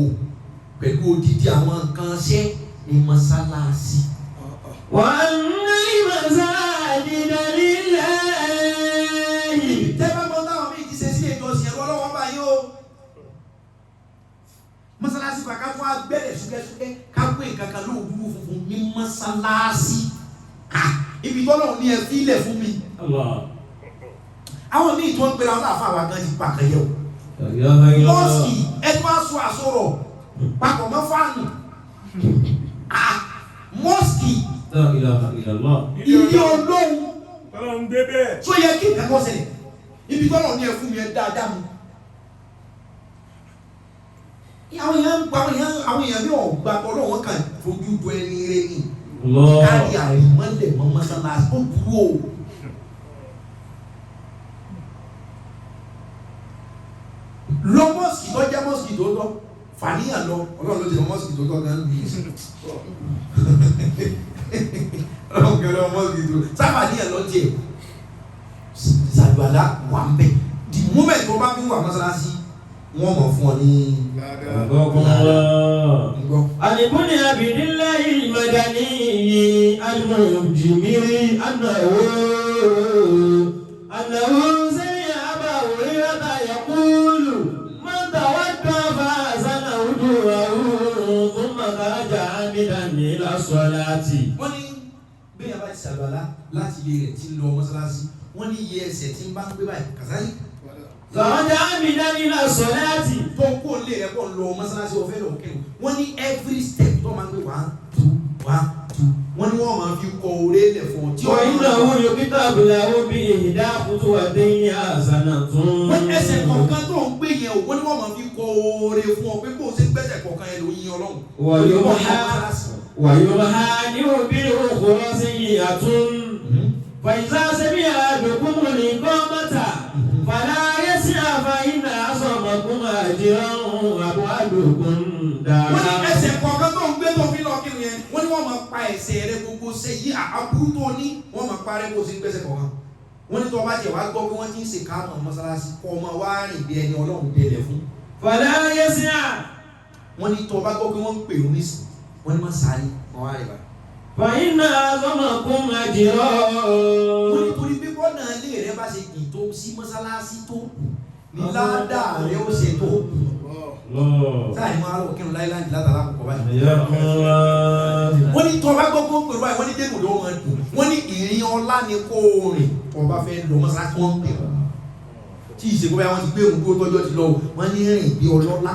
pẹ̀lú odidi àwọn nǹkan ṣẹ́ ní mọ́sálásí. wa anna al-masajida lillahi. tẹ́ bá gbọ́ táwọn méjì ti ṣe sí ìjọsìn ẹ̀rọ ọlọ́wọ́ báyìí o mọ́sálásí kàkà fún agbẹ́rẹ́ ṣúkẹ́ṣúkẹ́ ká pé nǹkan kan lóòdúró funfun ní mọ́sálásí ibi tọ́lọ̀ ní ẹ fi ilẹ̀ fún mi. àwọn míì tó ń pera wọn láàfáà wa gan ti pàkàyẹ o. mọ́ọ̀sì ẹ tó wá sọ àsọ̀rọ̀ papọ̀ mọ́ fáànù. mọ́ọ̀sì ilé olóhùn tó yẹ kí nǹkan kọ́ ṣẹlẹ̀ ibi tọ́lọ̀ ní ẹ fún mi ẹ dáadáa mu. àwọn èèyàn bí ọ̀gbà tọ́lọ̀ wọn kàn fojú do ẹni rẹ ni. kárí àìmọ́lẹ̀ mọ́ mọ́sálásí ó burú o. lọ mọ́sìkì tó jẹ́ mọ́sìkì tó tọ́ fàníyàn lọ ọlọ́run ló ti lọ mọ́sìkì tó tọ́ gan ní ọlọ́run kẹrẹ mọ́sìkì tó sáfàníyàn lọ tiẹ̀ ṣàgbàlá wà ń bẹ̀ the moment tó bá fi wà mọ́sálásí wọ́n mọ̀ fún ọ ní alibuni abidillahi al-madani al-mujmiri annahu sami'a Aba Hurayrata yaqulu man tawadda fa ahsana wudu'ahu thumma kharaja 'amidan ila as-salati. wọ́n ní bí yàrá ti ṣàgbàlá láti ilé rẹ̀ tí ń lọ mọ́sálásí wọ́n ní iye ẹsẹ̀ tí ń bá ń gbé báyìí kàzáyì. kharaja 'amidan ila as-salati. tó kó lè rẹ̀ pọ̀ lọ mọ́sálásí ọ̀fẹ́ lọ kẹ́nu wọ́n ní every step tó máa ń gbé 1 2 1 2 wọ́n ní wọ́n máa fi kọ orí lẹ̀ fún ọ. tí wọ́n iná owó yókítà bìláwó bí ìdá àkútù àdéhìn àzànà tún. wọ́n ẹsẹ̀ kọ̀ọ̀kan tó ń gbé yẹn o wọ́n ní wọ́n máa fi kọ orí fún ọ pé kó o ṣe gbẹ́sẹ̀ kọ̀ọ̀kan yẹn ló yin Ọlọ́run. wàyó ha ní òbí òkúrọ́ sí ìyàtún. fàyíṣà sẹ́bí àdókùnmù ní gọ́mọ́tà. fàlà ayé sí àfàyínà àsọ̀mọ̀kùn àjẹrán àbọ̀ àdókùn dáa. wọ́n ní ẹsẹ̀ kọ̀ọ̀kan tó ń gbé tó fi lọ kiri yẹn wọ́n ní wọ́n máa pa ẹsẹ̀ rẹ gbogbo ṣe yí àbúrú tó ní wọ́n máa parẹ́ bó ṣe ń gbẹ́sẹ̀ kọ̀ọ̀kan wọ́n ní tó bá jẹ́ wàá gbọ́ pé wọ́n ti ń ṣe káàmù mọ́sálásí kọ́ ọmọ wá rìn bí ẹni Ọlọ́run tẹ̀lẹ̀ fún. fàlà ayé sí à. wọ́n ní tó bá gbọ́ pé wọ́n ń pè ní sùn wọ́n ní má sáré wọ́n wá rìn bá. fàyínà àsọ̀mọ̀kùn àjẹrán. wọ́n ní torí pé bọ́ọ̀nà ilé rẹ bá ṣe kì í tó sí mọ́sálásí tó ní ládàá rẹ ó ṣe tó. sáà ní wọn á lọ kírun láìláńdì látara àkọ́kọ́ báyìí. wọ́n ní tọ́ba gbogbo pẹ̀lú báyìí wọ́n ní dẹ́nu ló wọn dùn wọ́n ní ìrìn ọlá ni kó o rìn tọ́ba fẹ́ lọ mọ́sálásí wọ́n ń pè wọ́n. tí ìṣègùn báyìí wọ́n ti gbé òun kó tọ́jọ́ ti lọ wọ́n ní rìn bí ọlọ́lá.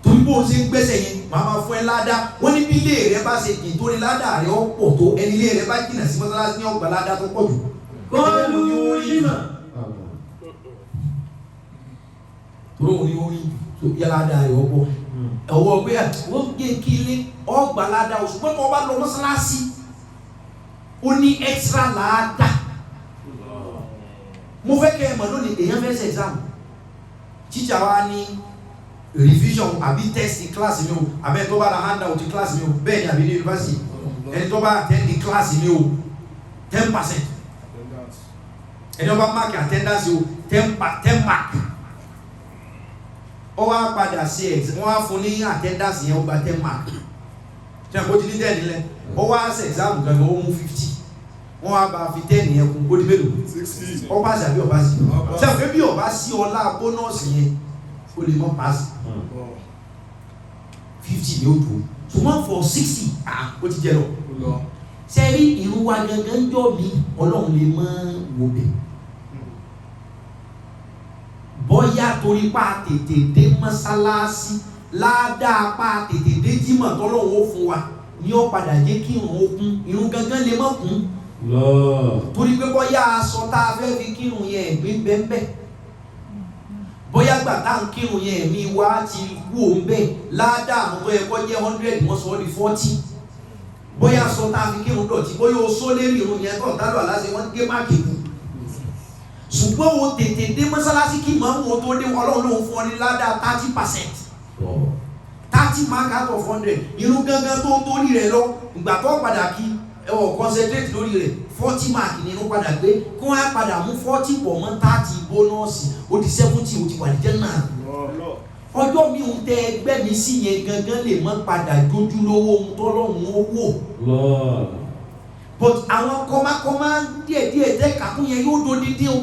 torí bó o ṣe ń gbẹ́sẹ̀ yẹn màá máa fún ẹ ládàá wọ́n ní bí ilé rẹ bá ṣe kì í tó ní ládàá rẹ ó pọ̀ tó ẹni ilé rẹ bá jìnnà sí mọ́sálásí ní ọgbà ládàá tó pọ̀ jù. kọ́ọ̀lù yíma. tóró òní orí yàrá dáa rẹ ọ̀pọ̀ ẹ̀wọ̀ pé wọ́n gbé kílé ọgbà ládàá oṣù pé wọ́n bá lọ mọ́sálásí ó ní extra ládàá. mo fẹ́ kẹ́ ẹ mọ̀ lónìí èèyàn fẹ́ ṣe exam teacher wa ní revision àbí test class mi o àbẹ́ tó bá ra handout class mi o bẹ́ẹ̀ ni àbí ní university ẹni tó bá attend class mi o 10%. ẹni tó bá mark attendance o 10 mark. ó wá padà sí wọ́n wá fún ní attendance yẹn ó gba 10 mark. ṣe àpótí ní 10 nílẹ̀ ó wá ṣe exam gangan ó mú 50 wọ́n wá bá fi 10 yẹn kún ó di mélòó 60 ọba sí àbí ọba sí ṣe àpé bí ọba sí ọlá bónọ́ọ̀sì yẹn ó lè mọ́ pass 50 ni ó tó ṣùgbọ́n for 60 ó ti jẹ lọ ṣe rí irun wa gangan jọ mi Ọlọ́run lè mọ́ wò bẹ́ẹ̀ bọ́yá torí pa tètè dé mọ́sálásí ládàá pa tètè dé jímọ̀ tọ́lọ́wọ́ fún wa ni ó padà jẹ́ kí irun ó kún, irun gangan lè má kún torí pé bóyá aṣọ tá a fẹ́ fi kírun yẹn ẹ̀gbin bẹ́ẹ̀ bóyá gbà tá à ń kírun yẹn ẹ̀mí wa ti kú òun bẹ́ẹ̀ ládàá àwọn tó yẹ kó jẹ́ 100 wọ́n sọ ọ́ di 40 bóyá aṣọ tá a fi kírun dọ̀tí bóyá o só lérí irun yẹn tó dálọ́ aláṣẹ wọ́n gé máàkì kù ṣùgbọ́n o tètè dé mọ́sálásí kí màmú o tó dé Ọlọ́run lòun fún ọ ní ládàá 30%. 30 mark out of 100 irun gangan tó torí rẹ̀ lọ ìgbà tó padà kí concentrate lórí rẹ̀ 40 mark ní inú padà gbé kí wọ́n á padà mú 40 pọ̀ mọ́ 30 bónọ́ọ̀sì ó di 70 ó ti wà ní jẹ́nà ọjọ́ mi ń tẹ ẹgbẹ́ mi sí yẹn gangan lè mọ́ padà jójú lówó ohun tọ́lọ́run ó wò but àwọn kọ́mákọ́má díẹ̀díẹ̀ tẹ́ kàkún yẹn yóò do dídí o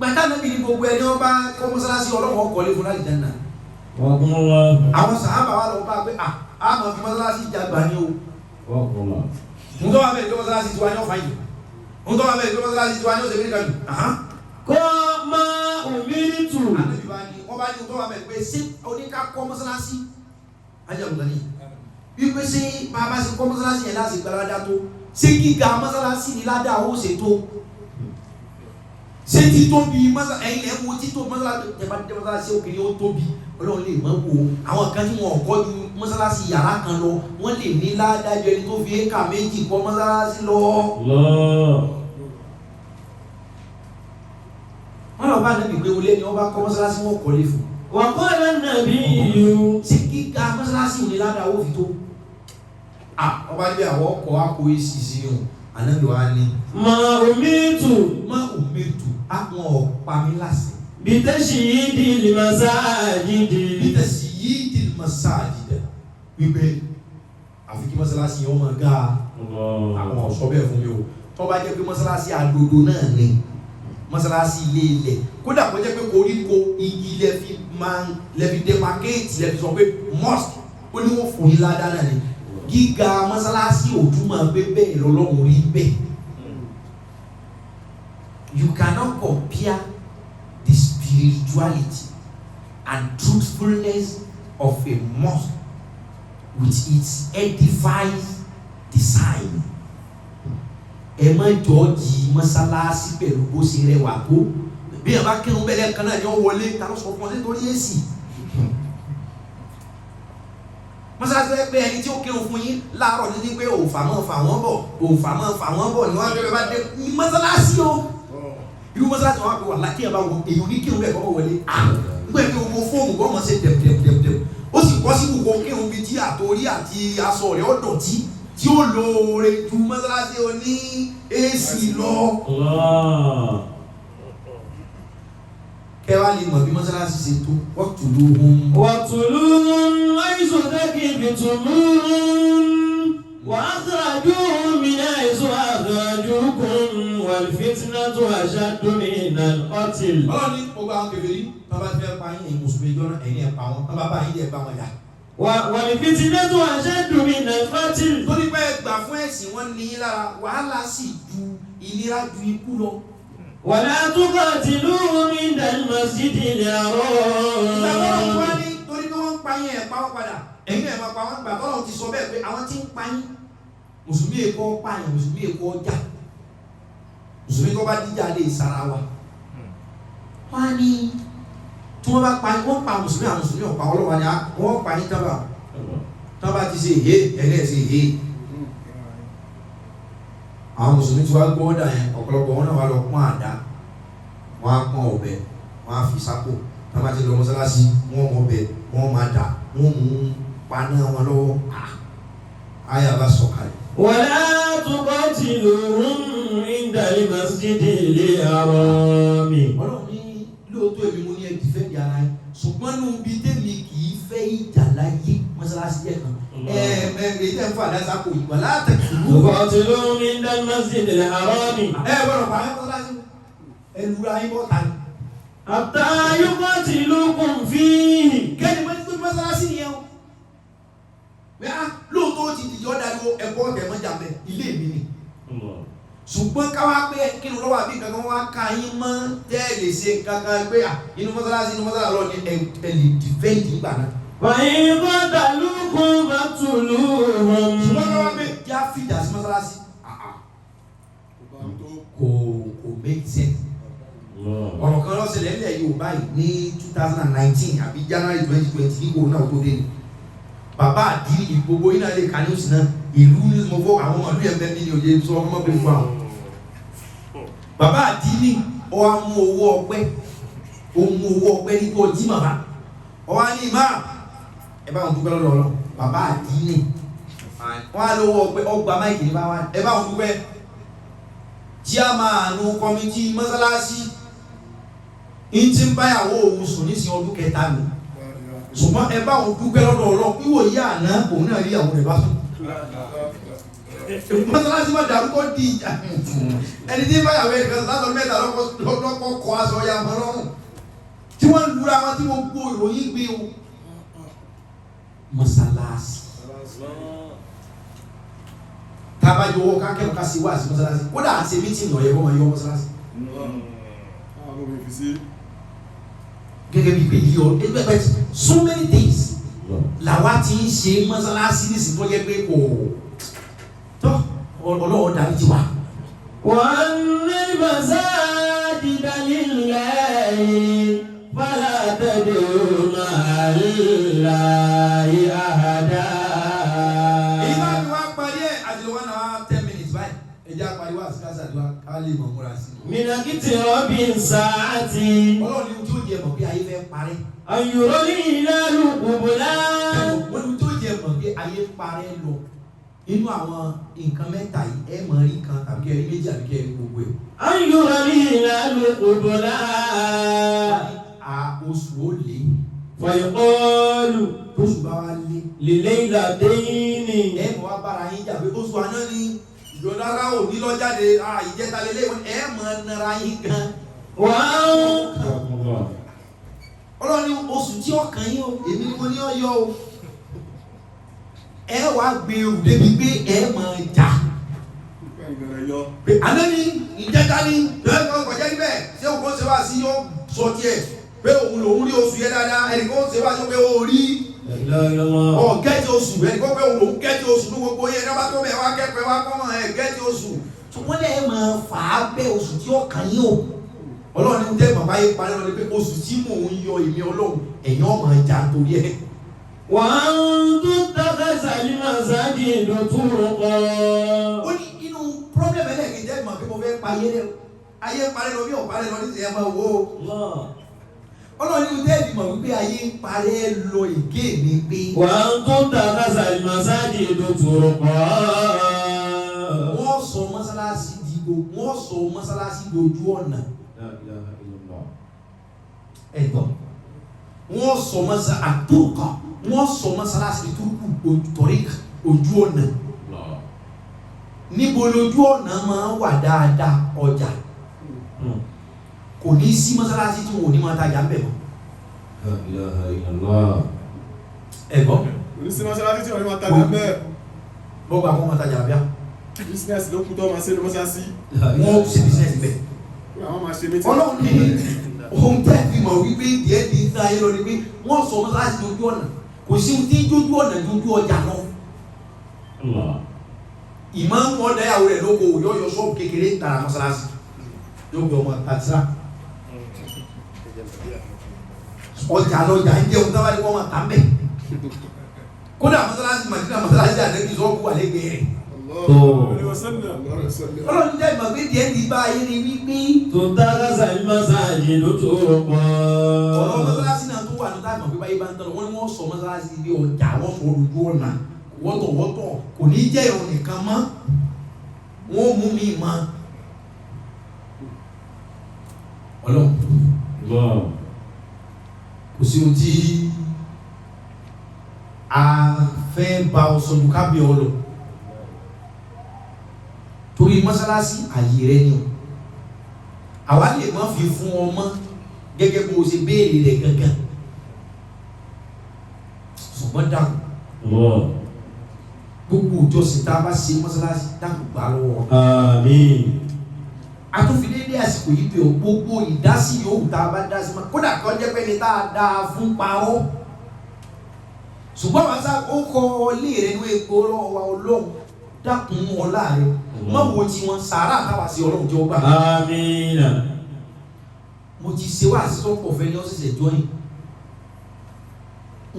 gbàtà níbi ní gbogbo ẹni wọn bá kọ́ mọ́sálásí ọlọ́wọ́ kọ́lé fún láti jẹ́nà àwọn sàhábà wà lọ bá pé a máa fi mọ́sálásí jàgbà ní o ń tọ́ wà bẹ́ẹ̀ tó mọ́sálásí tiwa ní ọ̀fà yìí ń tọ́ wà bẹ́ẹ̀ tó mọ́sálásí tiwa ní ọ̀sẹ̀ mẹ́rin kan kọ́ máa òmìnirí tù wọ́n bá ní ń tọ́ wà bẹ́ẹ̀ pé sí oníká kọ́ mọ́sálásí ajẹ́bùtà ní wípé sí bàbá sí kọ́ mọ́sálásí yẹn láti gbàládá tó sí gíga mọ́sálásí ní ládá ó ṣe tó ṣé títóbi ẹ̀yin ẹ̀ wo títóbi mọ́sálásí òkè ni ó tóbi Ọlọ́run lè mọ́ wo àwọn kan tí wọ́n kọ́ ju mọ́sálásí yàrá kan lọ wọ́n lè ní ládájọ́ ẹni tó fi éka méjì kọ́ mọ́sálásí lọ. wọ́n lọ bá nàbí pé wọlé ni wọ́n bá kọ́ mọ́sálásí wọn kọ́ lé fún. wà kọ́ ẹ̀ nàbí yìí. ṣé kíkà mọ́sálásí òní ládàá ó fi tó. ọba níbi àwọn ọkọ̀ akọ èsì sí i ànábì wa ni. mà òmìtù. mà òmìtù àwọn ọ̀pá mi láṣẹ. bitasyidil masajidi. bitasyidil masajidi. wípé àfi kí mọ́sálásí yẹn wọ́n máa ga àwọn ọ̀ṣọ́ bẹ́ẹ̀ fún mi o tó bá jẹ́ pé mọ́sálásí àdodo náà ni mọ́sálásí ilé ilẹ̀ kódà kó jẹ́ pé koríko igi lẹ́fi demarcate lẹ́fi sọ pé mosque ó ní wọ́n fún yín ládàá náà ni gíga mọ́sálásí òtúmọ̀ pé bẹ́ẹ̀ lọ́lọ́run rí bẹ́ẹ̀. You cannot compare the spirituality and truthfulness of a mosque with its edified design. Ẹ má jọ́ọ̀jì mọ́sálásí pẹ̀lú bó ṣe rẹwà tó bí ẹ bá kírun bẹ́ẹ̀ kan náà ni ó wọlé ta ló sọ fún ọ nítorí èsì. Mọ́sálásí pé ẹni tí ó kírun fún yín láàárọ̀ ní pé òòfà mọ́ fà wọ́n bọ̀ ni wọ́n bẹ̀rẹ̀ bá dé mọ́sálásí o. Irú mọ́sálásí wọn pé wà láti ẹ̀ bá wọ èyí ní kírun bẹ́ẹ̀ kọ́ wọlé. Nígbà tí o fóònù kọ́ mọ́ ṣe dẹ̀m ó sì kọ́ sí gbogbo kírun bíi tí àtòrí àti aṣọ rẹ̀ ó dọ̀tí tí ó lóore ju mọ́sálásí oní AC lọ. Kẹwàá lè mọ̀ bí mọ́sálásí ṣe tó waqtuluhum. waqtuluhum haythu thaqaftumuhum wa akhrajuhum min haythu akhrajukum wal fitnatu ashaddu minal qatl. Ọlọ́run ní gbogbo àwọn kèfèrí bàbá fẹ́ pa yín mùsùlùmí jọ́nà ẹ̀yìn ẹ̀ pa wọn bàbá bá yín ẹ̀ bá wọn yà. wal fitnatu ashaddu minal qatl. Torí pé gbà fún ẹ̀sìn wọn ní lára wàhálà sì ju ìnira ju ikú lọ. wala tuqatiluhum indal masjidil haram. Ìgbàgbọ́ wọn ní torí pé wọ́n ń pa yín ẹ̀ pa wọ́n padà ẹ̀yìn ẹ̀ máa pa wọ́n gbà tọ́lọ̀ ti sọ bẹ́ẹ̀ pé àwọn tí ń pa yín mùsùlùmí èkó pààyàn mùsùlùmí èkó ọjà mùsùlùmí tó bá díjà lè sára wa. Wọ́n á ní tí wọ́n bá pa yín wọ́n pa mùsùlùmí àwọn mùsùlùmí ọ̀pá ọlọ́wà ni wọ́n pa yín tábà ti ṣe èhé ẹ̀rẹ́ ṣe èhé. Àwọn mùsùlùmí tí wọ́n gbọ́ ọ̀dà yẹn ọ̀pọ̀lọpọ̀ wọn náà wà lọ pọ́n àdá wọ́n á pọ́n ọ̀bẹ wọ́n á fi sápò tábà ti lọ mọ́sálásí wọ́n mọ̀ ọ̀bẹ wọ́n máa dà wọ́n mú paná wọn lọ́wọ́ àyà bá sọ̀kalẹ̀. wala tuqatiluhum indal masjidil haram. Ọlọ́run ní lóòótọ́ èmi mo ní ẹ dìfẹ́ di ara yín ṣùgbọ́n ní ibi tẹ́mi kì í fẹ́ ìjà láyé mọ́sálásí jẹ́ kan èyí tẹ́ ń fà dáṣà kò ìgbà látẹ̀kùlú. tuqatiluhum indal masjidil haram. Gbọ́dọ̀ pa ẹ́ mọ́sálásí ẹnu ra yín bọ́ta ni. hatta yuqatilukum fihi. Kẹ́ni mọ́sálásí nìyẹn o. Lóòótọ́ ti dìjọ́ dájú ẹ̀kọ́ ọ̀tẹ̀mọ́jà mẹ́ ilé mi ni. Ṣùgbọ́n káwá pé kínú lọ́wọ́ àbí kankan wá ká yín mọ́ tẹ́ẹ̀lì ṣe kankan pé inú mọ́sálásí lọ ní ẹ̀lì dìfẹ́ǹdì gbà náà. وإن قتلوكم فاقتلوهم. ṣùgbọ́n ká wá pé já fìjà sí mọ́sálásí kò make sense. ọ̀rọ̀ kan ló ṣẹlẹ̀ nílẹ̀ Yorùbá yìí ní 2019 àbí January 2020 ní kòrónà tó dé ni bàbá àdínì gbogbo iná lè ka ní òsì náà ìlú ní mo fọ́ àwọn ọmọ ìlú ẹ̀fẹ́ mi ní òye sọ ọmọ pé fún àwọn bàbá àdínì ó wá mú owó ọpẹ́ ní kó jí màmá ó wá ní ìmáà ẹ bá wọn dúpẹ́ lọ́dọ̀ Ọlọ́run bàbá àdínì wọ́n á lówó ọpẹ́ ọgbà máìkì ní bá wá ẹ bá wọn dúpẹ́ chairmanu kọmitì mọ́sálásí ń ti ń báyàwó òun sùn ní sin ọdún kẹta mi ṣùgbọ́n ẹ bá òun dúpẹ́ lọ́dọ̀ Ọlọ́run wíwò yí àná òun náà rí àwọn rẹ̀ bá sùn mọ́sálásí má dàrú kó di ìjà ẹni tí ń báyàwó ẹ̀kan látọ̀ mẹ́ta lọ́kọ̀ kọ́ aṣọ ya mọ́ lọ́rùn tí wọ́n ń lura wọn tí wọ́n gbó ìròyìn gbé o mọ́sálásí tába yọ owó kákẹ́rù ká sí wá sí mọ́sálásí kódà àti mítìnì ọ̀yẹ́ kọ́ máa yọ mọ́sálásí gẹ́gẹ́ bí pé yíyọ ẹgbẹ́ so many things làwa ti ń ṣe mọ́sálásí nísìnyí tó yẹ pé kò tó ọlọ́wọ́ darí ti wá. وأن المساجد لله فلا تدعوا مع الله أحدا. ìgbà tí wọ́n parí ẹ̀ àti lọ́wọ́ náà 10 minutes báyìí ẹ̀jẹ̀ àparí wá sí kásádùá ká lè mọ̀ múra sí i. من اقتراب الساعة Ọlọ́run ní ojú òjì ẹ̀mọ̀ bí ayé fẹ́ parí. أن يرى الهلال قبلا. wọ́n ní ojú òjì ẹ̀mọ̀ bí ayé parẹ́ lọ nínú àwọn nǹkan mẹ́ta yìí ẹ̀ mọ̀ rí kan tàbí kẹ́rin méjì àbí kẹ́rin gbogbo ẹ̀. أن يرى الهلال قبلا. oṣù ó lé فيقال oṣù bá wá lé لليلتين. ẹ̀ mọ̀ wá bára yín jà pé oṣù àná ni ìjọdára ò ní lọ jáde ìjẹta lélẹ̀ ẹ̀ mọ̀ nara yín gan. Ọlọ́run ní oṣù tí ọkàn yín o èmi ni mo ní ọyọ o ẹ wá gbé ewu débi pé ẹ máa jà pé àná ni ìjẹta ni bẹ́ẹ̀ kọ́ kọjá níbẹ̀ ṣé o kò ṣe wá sí yóò sọ tiẹ̀ pé òun lòun rí oṣù yẹn dáadáa ẹnì kan ṣe wá sí pé o rí ọ gẹ́tì oṣù ẹnì kan pé òun lòun gẹ́tì oṣù ní gbogbo yẹn ní ọba tó bẹ̀ wá kẹ́kọ̀ọ́ wá kọ́ mọ̀ ẹ gẹ́tì oṣù wọ́n lẹ́ máa fà á bẹ́ oṣù tí ọkàn yín o Ọlọ́run ní tẹ́ bàbá yìí parí lọ ní pé oṣù tí mò ń yọ èmi Ọlọ́run ẹ̀yin ọmọ ìjà torí ẹ̀. وأن تتخذ المساجد طرقا. ó ní inú problem ẹlẹ́gẹ̀ẹ́ jẹ́ ìmọ̀ pé mo fẹ́ payé rẹ̀ ayé parẹ́ lọ bí ọ̀parẹ́ lọ nítorí ẹ̀ máa wò ó. Ọlọ́run ní tẹ́ ìmọ̀ wípé ayé parẹ́ lọ ìgé mi pé. وأن تتخذ المساجد طرقا. wọ́n sọ mọ́sálásí dojú ọ̀nà. ẹ̀gbọ́n wọ́n sọ mọ́sálásí túrúkù torí ojú ọ̀nà níbo lójú ọ̀nà máa ń wà dáadáa ọjà kò ní sí mọ́sálásí tí wọ́n ò ní máa tajà ń bẹ̀ mọ́. ẹ̀gbọ́n kò ní sí mọ́sálásí tí wọ́n ní máa tajà ń bẹ̀. bọ́gbà kọ́ máa tajà bíá. business ló kú tó máa ṣe ní mọ́sálásí. wọ́n ṣe business bẹ̀. àwọn máa ṣe méjì. Ọlọ́run ní ohun tẹ́ fi mọ̀ wípé díẹ̀ di ń sáyé lọ ni pé wọ́n sọ mọ́sálásí dojú ọ̀nà kò sí ohun tí ń jójú ọ̀nà dojú ọjà lọ. ìmáàmù ọ̀dà ìyàwó rẹ̀ lóko yóò yọ ṣọ́ọ̀bù kékeré tààrà mọ́sálásí yóò gbé ọmọ àtìsá. ọjà lọjà ń jẹun tábàdí wọ́n máa tà ń bẹ̀. kódà mọ́sálásí màdínà mọ́sálásí àdébí sọ́ọ̀bù àlẹ́gbẹ̀ẹ́ rẹ̀. Ọlọ́run jẹ́ ìmọ̀ pé díẹ̀ ti bá ayé ni wípé. تتخذ المساجد طرقا. ọ̀rọ̀ mọ́sálásí náà tó wà ní táìmọ̀ pé báyé bá ń tọ́lọ̀ wọ́n ní wọ́n sọ mọ́sálásí ilé ọjà wọ́n sọ olùdó ọ̀nà wọ́tọ̀wọ́tọ̀ kò ní jẹ́ ìrun nìkan mọ́ wọ́n mú mi mọ́. Ọlọ́run kò sí ohun tí a fẹ́ bá ọ sọ lùkà bí ọ lọ torí mọ́sálásí àyè rẹ ni o àwa lè má fi fún ọmọ gẹ́gẹ́ bó o ṣe béèrè rẹ̀ gangan ṣùgbọ́n dáhùn gbogbo ìjọsìn tá a bá ṣe mọ́sálásí dáhùn gbà lọ́wọ́. Àmín. atúnfidéédé àsìkò yìí pé o gbogbo ìdásí yòówù tá a bá dá sí ma kódà kọ́ jẹ́ pé ní tá a dá a fún parọ́ ṣùgbọ́n wàá sá ó kọ́ ilé rẹ̀ ní epo ọlọ́wọ́ ọlọ́run dákun ọlá rẹ̀ má wo tí wọ́n sàárà káwá sí ọlọ́run jẹ́ ọgbà. Amina. mo ti ṣe wá àṣìṣọ́pọ̀ fẹ́ ní ọ̀sẹ̀sẹ̀ jọ́yìn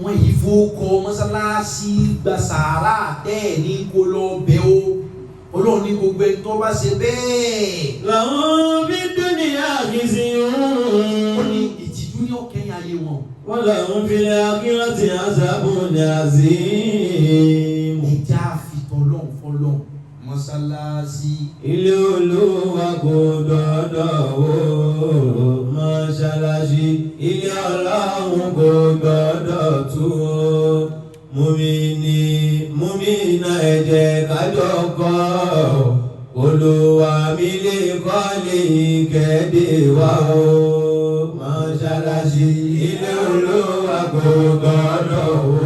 wọ́n yìí fowókọ mọ́sálásí gba sàárà tẹ́ ní kó lọ bẹ́ o ọlọ́run ní gbogbo ẹni tó bá ṣe bẹ́ẹ̀. Lahum fid dunya khizyun. ó ní ìtìjú ní ọ̀kẹ́yìn ayé wọn. Wa lahum fil akhirati azabun azim. ìjà fìtọ́lọ́n fọlọ́n mọ́sálásí. Ilé Olúwa kò gbọdọ̀ wó mọ́ṣáláṣí. Ilé Ọlọ́run kò gbọdọ̀ tú. Mùmínà ẹ jẹ́ ká jọ kọ́. Olúwa mi lè kọ́lé ìkéde wa o. Mọ́ṣáláṣí. Ilé Olúwa kò gbọdọ̀ wó.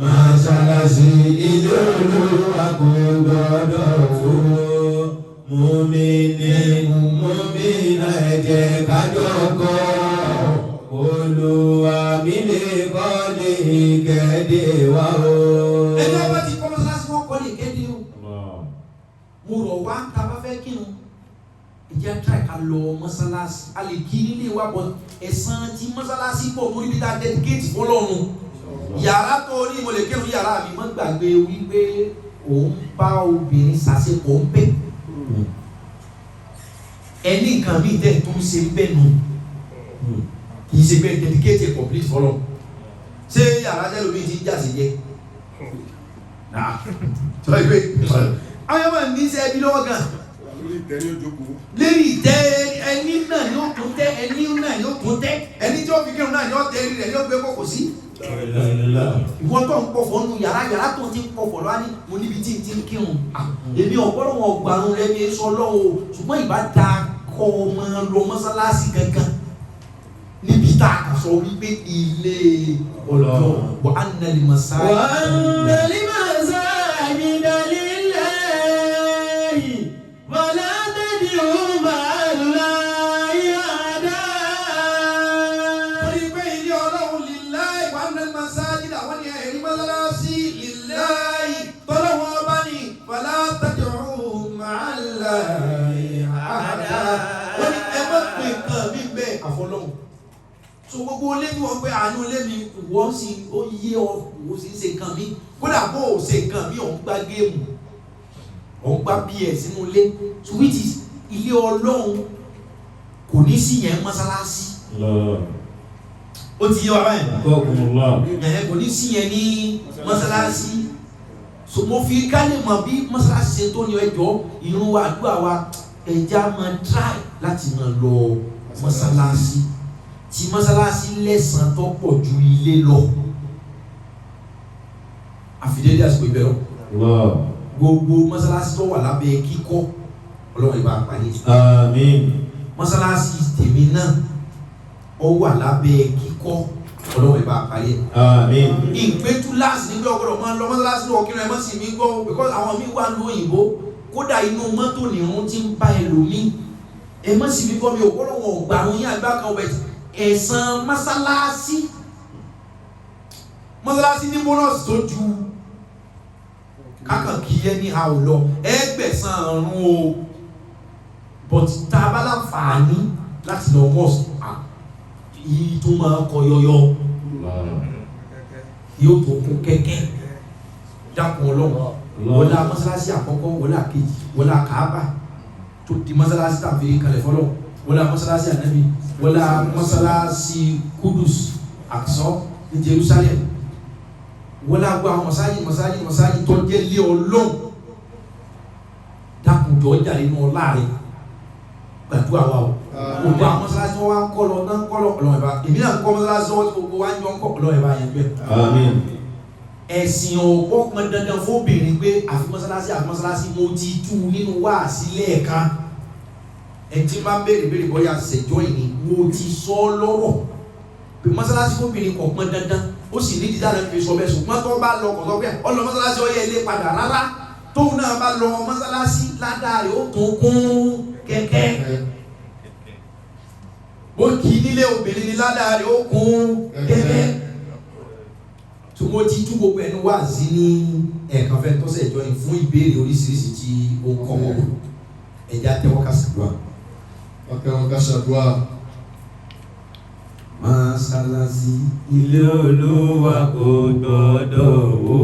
Mọ́ṣáláṣí. Ilé Olúwa kò gbọdọ̀ wó. Mùmínà ẹ jẹ́ ká jọ kọ́. Olúwa mi lè kọ́lé ìkéde wa o. ẹni ọba ti kọ́ mọ́sálásí wọn kọ́lé ìkéde o. mo rọ̀ wá tá a bá fẹ́ kírun ìjẹ́ tíráì ká lọ mọ́sálásí a lè kí nílé wa bọ̀ ẹ̀san tí mọ́sálásí pọ̀ torí bí tá a dẹ́díkéètì fọlọ́run yàrá tó ní mo lè kírun yàrá mi má gbàgbé wípé òun bá obìnrin ṣàṣepọ̀ ń bẹ̀ ẹni nǹkan mi tẹ̀ tó ń ṣe bẹ́ẹ̀ nù kì í ṣe pé dẹ́díkéètì complete fọlọ́run ṣé yàrá jẹ́ lómi ti ń jà sí jẹ́ sọ ìwé àwọn ọmọ ní sẹ́ ẹbí lọ́wọ́ gan lórí ìtẹ́ ní ojókòó. lérí ìtẹ́ ẹni náà ni ó tún tẹ́ ẹni náà ni ó tún tẹ́ ẹni tí ó fi kírun náà ni ó tẹ́ ẹni rẹ̀ ni ó gbé kókò sí. ìwọ tó ń pọ̀fọ̀ nù yàrá tó ti ń pọ̀fọ̀ lọ́wọ́ ni mo níbi tí n ti ń kírun èmi ọ̀gbọ́dọ̀ wọn gbàrún rẹ mi sọ lọ́wọ́ ṣùgbọ́n ìbá da kọ́ ọmọ lọ mọ́sálásí gangan níbi tá a kà sọ wípé ilé ọ̀dọ́ wa anna li masajid. Wa anna li masajida lillahi fala tad'u ma'allahi ahada. Torí pé ilé ọlọ́run lillahi wa anna li masajid àwọn ni ẹ̀rí mọ́sálásí lillahi tọ́lọ́wọ́ bá ní fala tad'u ma'allahi ahada. wọ́n ní ẹ má pè nǹkan mi bẹ́ẹ̀ àfọlọ́hùn. so gbogbo ilé tí wọ́n pé àánú ilé mi wọ́n sì ó yé ọ wọ́n sì ń ṣe nǹkan mi kódà bó o ṣe nǹkan mi òun gbá géèmù òun gbá ps sínú ilé so which is ilé ọlọ́run kò ní sí yẹn mọ́sálásí ó ti yé wa báyìí kò ní sí yẹn ní mọ́sálásí so mo fi ká lè mọ̀ bí mọ́sálásí ṣe tó ní ẹjọ́ ìrun wa àdúrà wa ẹja máa try láti máa lọ mọ́sálásí tí mọ́sálásí lẹ́sàn tó pọ̀ ju ilé lọ àfidélé àsìkò ìbẹ̀rọ gbogbo mọ́sálásí tó wà lábẹ́ kíkọ́ ọlọ́run ìbá parí Àmín. mọ́sálásí tèmi náà ó wà lábẹ́ kíkọ́ ọlọ́run ìbá parí Àmín. ìgbẹ́tú láti nígbẹ́ ọgbọ́dọ̀ máa lọ mọ́sálásí lọ kí ẹmọ́ sí mi gbọ́ because àwọn mi wà ní òyìnbó kódà inú mọ́tò nìrún ti ń bá ẹlòmí ẹmọ́ sí mi gbọ́ mi ò gbọ́dọ̀ wọn gbà wọn yín àgbà kan ọbẹ̀ ẹ̀san mọ́sálásí ní bónọ́sì tó ju kákan kí ẹni ha ò lọ ẹgbẹ̀sán ọ̀run o but tá a bá láǹfààní láti lọ mọ́ọ̀sì yìí tó máa kọ yọyọ yóò tó kún kẹ́kẹ́ dákun ọlọ́run wọlá mọ́sálásí àkọ́kọ́ wọlá kejì wọlá kàábà tó di mọ́sálásí tàbí kalẹ̀ fọlọ́ wọlá mọ́sálásí ànábì wọlá mọ́sálásí kudus àkṣọ́ ní Jerusalem wọlá gbọ́ àwọn mọ́sáájì tó jẹ́ lé ọlọ́run dákun jọ jà nínú ọlá rẹ̀ gbàdúrà wa o gbogbo àwọn mọ́sálásí wọn wá ń kọ́ lọ náà ń kọ́ lọ ọlọ́run ẹ̀bá èmi náà ń kọ́ mọ́sálásí wọn tí gbogbo wa ń jọ ń kọ́ ọlọ́run ẹ̀bá yẹn bẹ́ẹ̀. Àmín. ẹ̀sìn ọ̀pọ̀ pọn dandan fóbìnrin pé àfi mọ́sálásí mo ti tú nínú wáàsí lẹ́ẹ̀kan ẹtí máa ń béèrè bóyá ṣèjọ́ ìní mo ti sọ lọ́rọ̀ pé mọ́sálásí fóbìnrin kò pọn dandan ó sì ní dídá lẹ́nu fi sọ bẹ́ẹ̀ ṣùgbọ́n tó bá lọ kọ̀ sọ pé ọlọ mọ́sálásí ọyẹ ilé padà rárá tóun náà bá lọ mọ́sálásí ládàá rẹ̀ ó tún kún kẹ̀kẹ́ bó kì í nílé obìnrin ní ládàá rẹ̀ ó kún kẹ̀kẹ́ so mo ti tú gbogbo ẹnu wá sí ní ẹ̀ẹ̀kan fẹ́ tọ́sẹ̀ ìjọ yìí fún ìbéèrè oríṣiríṣi tí ó kọ́ mọ́ ẹ̀já tẹ́wọ́ ká ṣàdúrà. Ọ̀tẹ̀wọ̀n ká ṣàdúrà. Mọ́sálásí ilé Olúwa kò gbọdọ̀ wó.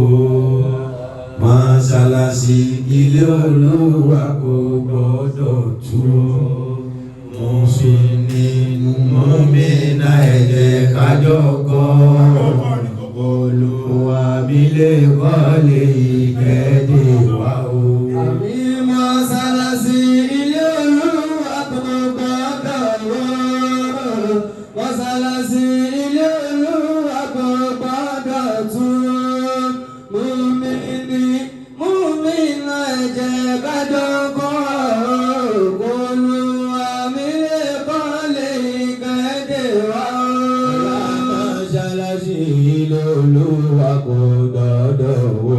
Mọ́sálásí ilé Olúwa kò gbọdọ̀ tú. Mùmínà ẹ jẹ́ ká jọ kọ́. Olúwa mi lè kọ́lé ìkẹ́dé wa o. Àmì mọ́sálásí ilé Olúwa kò gbọdọ̀ wó. Mọ́sálásí ilé Olúwa kò gbọdọ̀ tú. Mùmínà ẹ jẹ́ ká jọ kọ́. Olúwa mi lè kọ́lé ìkẹ́dé wa o. Mọ́sálásí ilé Olúwa kò gbọdọ̀ wó.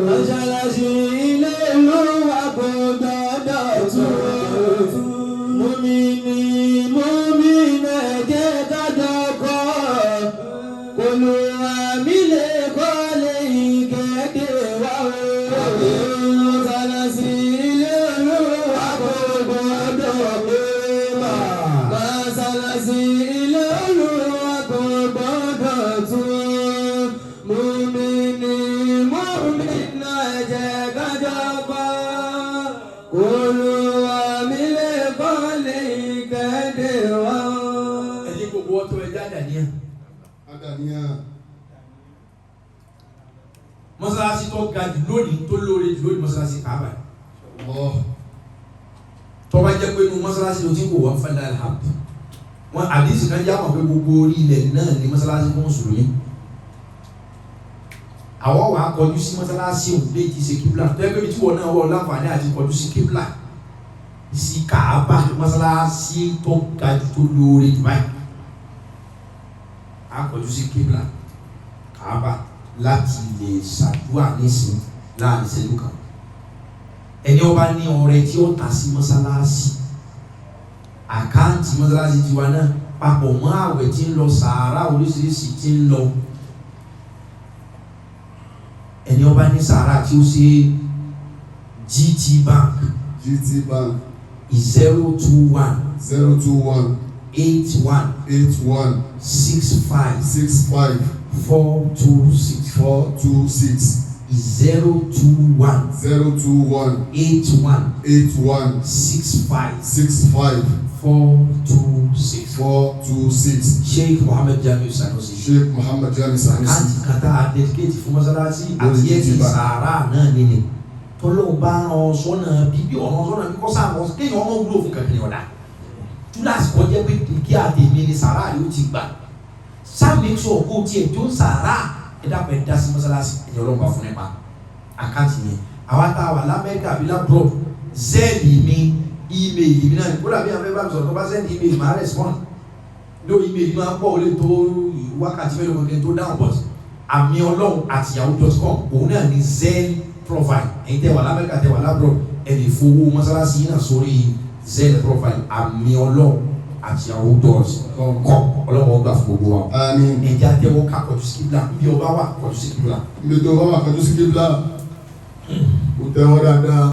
Mọ́sálásí ilé Olúwa kò gbọdọ̀ tú. Mùmínà ẹ jẹ́ ká jọ kọ́. Olúwa mi lè kọ́lé ìkẹ́dé wa o. Mọ́sálásí ilé Olúwa kò gbọdọ̀ wó. Mọ́sálásí ilé Olúwa kò gbọdọ̀ tú. Mùmínà ẹ jẹ́ ká jọ kọ́. Olúwa mi lè kọ́lé ìkẹ́dé wa o. ẹ̀yin gbogbo ọ̀tọ̀ ẹ̀já dàníyàn. Adàníyàn. mọ́sálásí tó ga jù lónìí tó lóore jù lónìí mọ́sálásí Káàbà. tó bá jẹ́ pé inú mọ́sálásí ló ti ń wò wọ́n fẹ́ dáa alhamdu. wọn àdìsí kan jáwọ́ pé gbogbo orí ilẹ̀ náà ní mọ́sálásí fún mùsùlùmí. àwọn wàá kọjú sí mọ́sálásí òun lè ti ṣe kíbla tó yẹ pé tí wọn náà wọ láǹfààní àti kọjú sí kíbla sí Káàbà mọ́sálásí tó ga jù tó lóore jù báyìí. a kọjú sí kíbla Káàbà láti lè ṣàdúrà nísìn láàrin ìṣẹ́jú kan. ẹni ó bá ní ọrẹ tí ó ta sí mọ́sálásí àkáǹtì mọ́sálásí tiwa náà papọ̀ mọ́ àwẹ̀ tí ń lọ sàárà oríṣiríṣi tí ń lọ. ẹni ó bá ní sàárà tí ó ṣe GT Bank GT Bank 021 021 81 81 65 65 426 426 021 021 81 81 65 65 426. 426. Sheikh Muhammad Jamiu Sanusi. Sheikh Muhammad Jamiu Sanusi. àti kàtà dedicate fún mọ́sálásí àti ẹ̀sìn sàárà náà nínú tọ́lọ́ bá rán sọ́nà bíbí ọ̀ràn sọ́nà bí kọ́sà àwọn kéèyàn ọmọ wúlò fún kankan ọ̀dà túláàsì kan jẹ́ pé kí àtẹ̀mí ni sàárà yóò ti gbà sáà make sure kó tiẹ̀ tó sàárà ẹ̀dá pẹ̀ dá sí mọ́sálásí ẹ̀yìn ọlọ́mọba fún ẹ̀pà àkáǹtì yẹn àwa tá a wà lamẹ́ríkà àbí lábúrò zẹ́ẹ̀lì mi ímeèlì mi náà ní kódà bí àwọn ẹgbẹ́ bá mi sọ̀rọ̀ tó bá sẹ́ẹ̀lì ímeèlì máa respond ló ímeèlì máa pọ̀ ó lè tó wákàtí mélòó kan tó dáhùn bọ̀t àmì ọlọ́run àti yahoo.com òun náà ní Zelle profile ẹ̀yin tẹ́ wà lamẹ́ríkà tẹ́ wà lábúrò ẹ̀ lè fowó mọ́sálásí yìí náà sórí Zelle profile àmì ọlọ́run àti yahoo.com ọlọ́run ọgbà fún gbogbo wa. Àmín. ẹ̀já tẹ́wọ́ ká kọjú sí kíbla bí ọba wà kọjú sí kíbla. Ibi tó bá wà kọjú sí kíbla. Ó tẹ́wọ́ dáadáa.